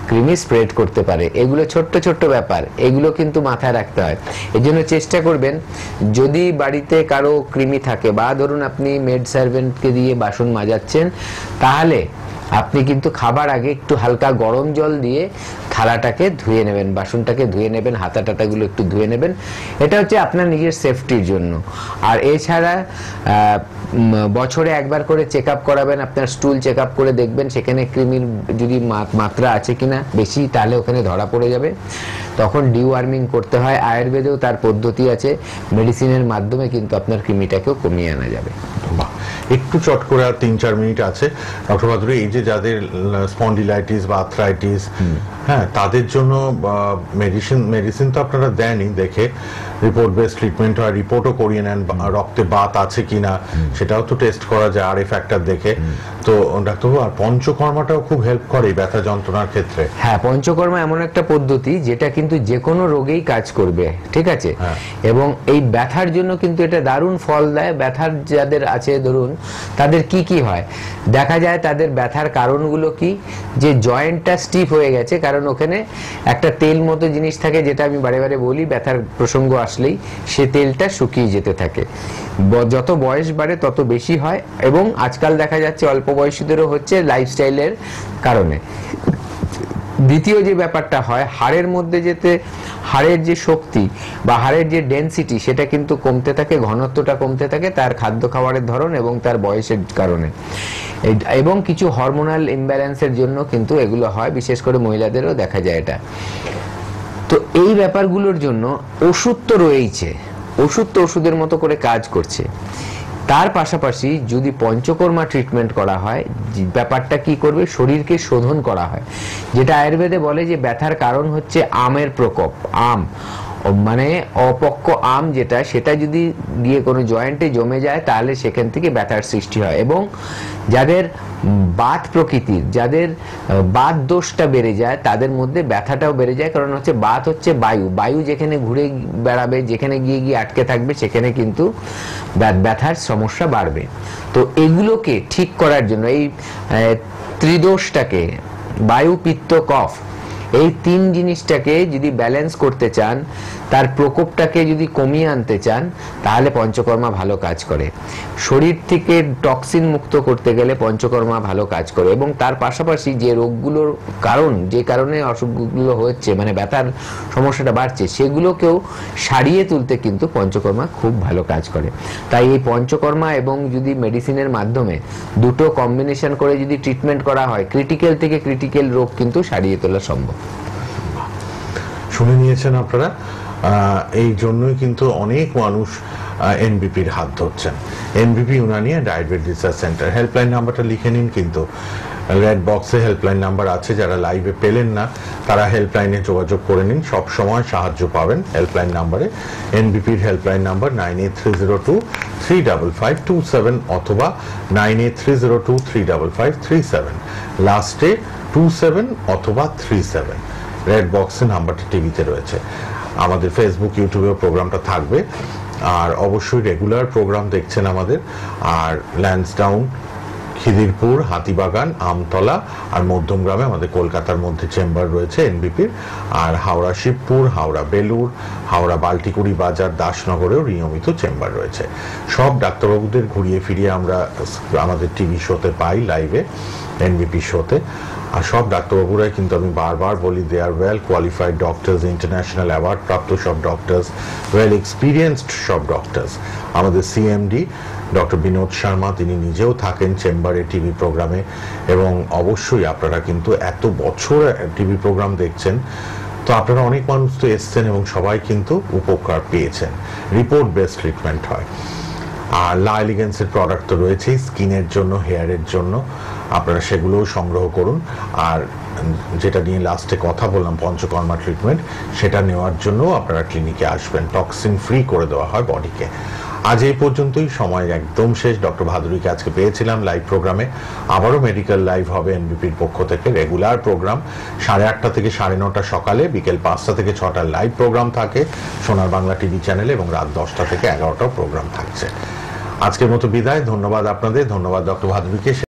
কৃমি স্প্রেড করতে পারে। এগুলো ছোট্ট ছোট্ট ব্যাপার, এগুলো কিন্তু মাথায় রাখতে হয়। এই জন্য চেষ্টা করবেন যদি বাড়িতে কারো কৃমি থাকে বা ধরুন আপনি মেড সার্ভেন্টকে দিয়ে বাসন মাজাচ্ছেন, তাহলে আপনি কিন্তু খাবার আগে একটু হালকা গরম জল দিয়ে থালাটাকে ধুয়ে নেবেন, বাসনটাকে ধুয়ে নেবেন, হাতা টাতাগুলো একটু ধুয়ে নেবেন, এটা হচ্ছে আপনার নিজের সেফটির জন্য। আর এছাড়া বছরে একবার করে চেক আপ করাবেন, আপনার স্টুল চেক আপ করে দেখবেন সেখানে কৃমির যদি মাত্রা আছে কিনা বেশি, তাহলে ওখানে ধরা পড়ে যাবে, তখন ডিওয়ার্মিং করতে হয়। আয়ুর্বেদেও তার পদ্ধতি আছে, মেডিসিনের মাধ্যমে কিন্তু আপনার কৃমিটাকেও কমিয়ে আনা যাবে। একটু চট করে আর 3-4 মিনিট আছে ডক্টর ভাদুরী, এই যে যাদের স্পন্ডিলাইটিস বা আর্থ্রাইটিস, হ্যাঁ, তাদের জন্য মেডিসিন তো আপনারা দেনই, দেখে রিপোর্ট বেস ট্রিটমেন্ট হয়, রিপোর্টও করিয়ে নেন, রক্তে বাত আছে কিনা সেটাও তো টেস্ট করা যায় আরএ ফ্যাক্টর দেখে। তো ডাক্তারবাবু, আর পঞ্চকর্মাটাও খুব হেল্প করে ব্যথা যন্ত্রণার ক্ষেত্রে। হ্যাঁ, পঞ্চকর্মা এমন একটা পদ্ধতি যেটা কিন্তু যে কোনো রোগেই কাজ করবে, ঠিক আছে, এবং এই ব্যথার জন্য কিন্তু এটা দারুণ ফল দেয়। ব্যথার যাদের আছে ধরুন, তাদের কি কি হয় দেখা যায়, তাদের ব্যথার কারণগুলো কি, যে জয়েন্টটা স্টিফ হয়ে গেছে, কারণ ওখানে একটা তেল মতো জিনিস থাকে, যেটা আমি বারে বারে বলি ব্যথার প্রসঙ্গ আসলেই সে তেলটা শুকিয়ে যেতে থাকে। যত বয়স বাড়ে তত বেশি হয়, এবং আজকাল দেখা যাচ্ছে অল্প বয়সীদেরও হচ্ছে লাইফস্টাইলের কারণে। দ্বিতীয় যে ব্যাপারটা হয়, হাড়ের মধ্যে যেতে হাড়ের যে শক্তি বা হাড়ের যে ডেনসিটি সেটা কিন্তু কমতে থাকে, ঘনত্বটা কমতে থাকে, তার খাদ্য খাবারের ধরন এবং তার বয়সের কারণে, এবং কিছু হরমোনাল ইমব্যালেন্সের জন্য কিন্তু এগুলো হয়, বিশেষ করে মহিলাদেরও দেখা যায় এটা। তো এই ব্যাপারগুলোর জন্য ওষুধ তো রয়েইছে, ওষুধ তো ওষুধের মতো করে কাজ করছে, তার পাশাপাশি যদি পঞ্চকর্মা ট্রিটমেন্ট করা হয়, ব্যাপারটা কি করবে, শরীরকে শোধন করা হয়। যেটা আয়ুর্বেদে বলে যে ব্যথার কারণ হচ্ছে আমের প্রকোপ, আম মানে অপক্ক আম যেটা, সেটা যদি গিয়ে কোনো জয়েন্টে জমে যায় তাহলে সেখান থেকে ব্যথার সৃষ্টি হয়। এবং যাদের বাত প্রকৃতির, যাদের বাত দোষটা বেড়ে যায়, তাদের মধ্যে ব্যথাটাও বেড়ে যায়, কারণ হচ্ছে বাত হচ্ছে বায়ু, বায়ু যেখানে ঘুরে বেড়াবে, যেখানে গিয়ে গিয়ে আটকে থাকবে, সেখানে কিন্তু ব্যথার সমস্যা বাড়বে। তো এগুলোকে ঠিক করার জন্য এই ত্রিদোষটাকে, বায়ু পিত্ত কফ, এই তিন জিনিসটাকে যদি ব্যালেন্স করতে চান, তার প্রকোপটাকে যদি কমিয়ে আনতে চান, তাহলে পঞ্চকর্মা ভালো কাজ করে। শরীর থেকে টক্সিন মুক্ত করতে গেলে পঞ্চকর্মা ভালো কাজ করে। এবং তার পাশাপাশি যে রোগগুলোর কারণ, যে কারণে অসুখগুলো হচ্ছে, মানে ব্যথার সমস্যাটা বাড়ছে, সেগুলোকেও সারিয়ে তুলতে কিন্তু পঞ্চকর্মা খুব ভালো কাজ করে। তাই এই পঞ্চকর্মা এবং যদি মেডিসিনের মাধ্যমে দুটো কম্বিনেশন করে যদি ট্রিটমেন্ট করা হয়, ক্রিটিক্যাল থেকে ক্রিটিক্যাল রোগ কিন্তু সারিয়ে তোলা সম্ভব। শুনে নিয়েছেন আপনারা, এই জন্যই কিন্তু অনেক মানুষ এনবিপির হাত ধরছেন। এনবিপি Unani and Ayurveda research centre, helpline নাম্বারটা লিখে নিন, কিন্তু রেড বক্সে হেল্পলাইন নাম্বার আছে, যারা লাইভে পেলেন না তারা হেল্পলাইনে যোগাযোগ করে নিন, সব সময় সাহায্য পাবেন হেল্পলাইন নাম্বারে। এনবিপির হেল্পলাইন নাম্বার 9830235527 অথবা 9830235537, লাস্টে 27 অথবা 37। রেড বক্সে নাম্বারটা টিভিতে রয়েছে। আমাদের ফেসবুক, ইউটিউবেও প্রোগ্রামটা থাকবে, আর অবশ্যই রেগুলার প্রোগ্রাম দেখছেন আমাদের। আর ল্যান্সডাউন, খিদিরপুর, হাতিবাগান, আমতলা আর মধ্যমগ্রামে আমাদের কলকাতার মধ্যে চেম্বার রয়েছে এনবিপির, আর হাওড়া শিবপুর, হাওড়া বেলুর, হাওড়া বাল্টিকুড়ি বাজার, দাসনগরেও নিয়মিত চেম্বার রয়েছে। সব ডাক্তারবাবুদের ঘুরিয়ে ফিরিয়ে আমরা আমাদের টিভি শোতে পাই, লাইভে এনবিপি শোতে। আর সব ডাক্তারবাবুরাই কিন্তু আমি বারবার বলি they are well qualified doctors, international award প্রাপ্ত সব ডক্টরস, ওয়েল এক্সপিরিয়েন্সড সব ডক্টরস। আমাদের সিএমডি ডক্টর বিনোদ শর্মা, তিনি নিজেও থাকেন চেম্বারে টিভি প্রোগ্রামে, এবং অবশ্যই আপনারা কিন্তু এত বছর টিভি প্রোগ্রাম দেখছেন, তো আপনারা অনেক মানুষ তো এসছেন এবং সবাই কিন্তু উপকার পেয়েছেন। রিপোর্ট বেসড ট্রিটমেন্ট হয়। আর লা এলিগেন্সের প্রোডাক্ট তো রয়েছেই স্কিনের জন্য, হেয়ারের জন্য, আপনারা সেগুলোও সংগ্রহ করুন। আর যেটা নিয়ে লাস্টে কথা বললাম পঞ্চকর্মা ট্রিটমেন্ট, সেটা নেওয়ার জন্য আপনারা ক্লিনিকে আসবেন, টক্সিন ফ্রি করে দেওয়া হয় বডিকে। আজ এই পর্যন্তই, সময় একদম শেষ। ডক্টর ভাদুরীকে আজকে পেয়েছিলাম লাইভ প্রোগ্রামে। আবারও মেডিকেল লাইভ হবে এনবিপির পক্ষ থেকে, রেগুলার প্রোগ্রাম 8:30 থেকে 9:30 সকালে, বিকেল 5টা থেকে 6টার লাইভ প্রোগ্রাম থাকে সোনার বাংলা টিভি চ্যানেলে, এবং রাত 10টা থেকে 11টা প্রোগ্রাম থাকছে। আজকের মতো বিদায়, ধন্যবাদ আপনাদের, ধন্যবাদ ডক্টর ভাদুরীকে।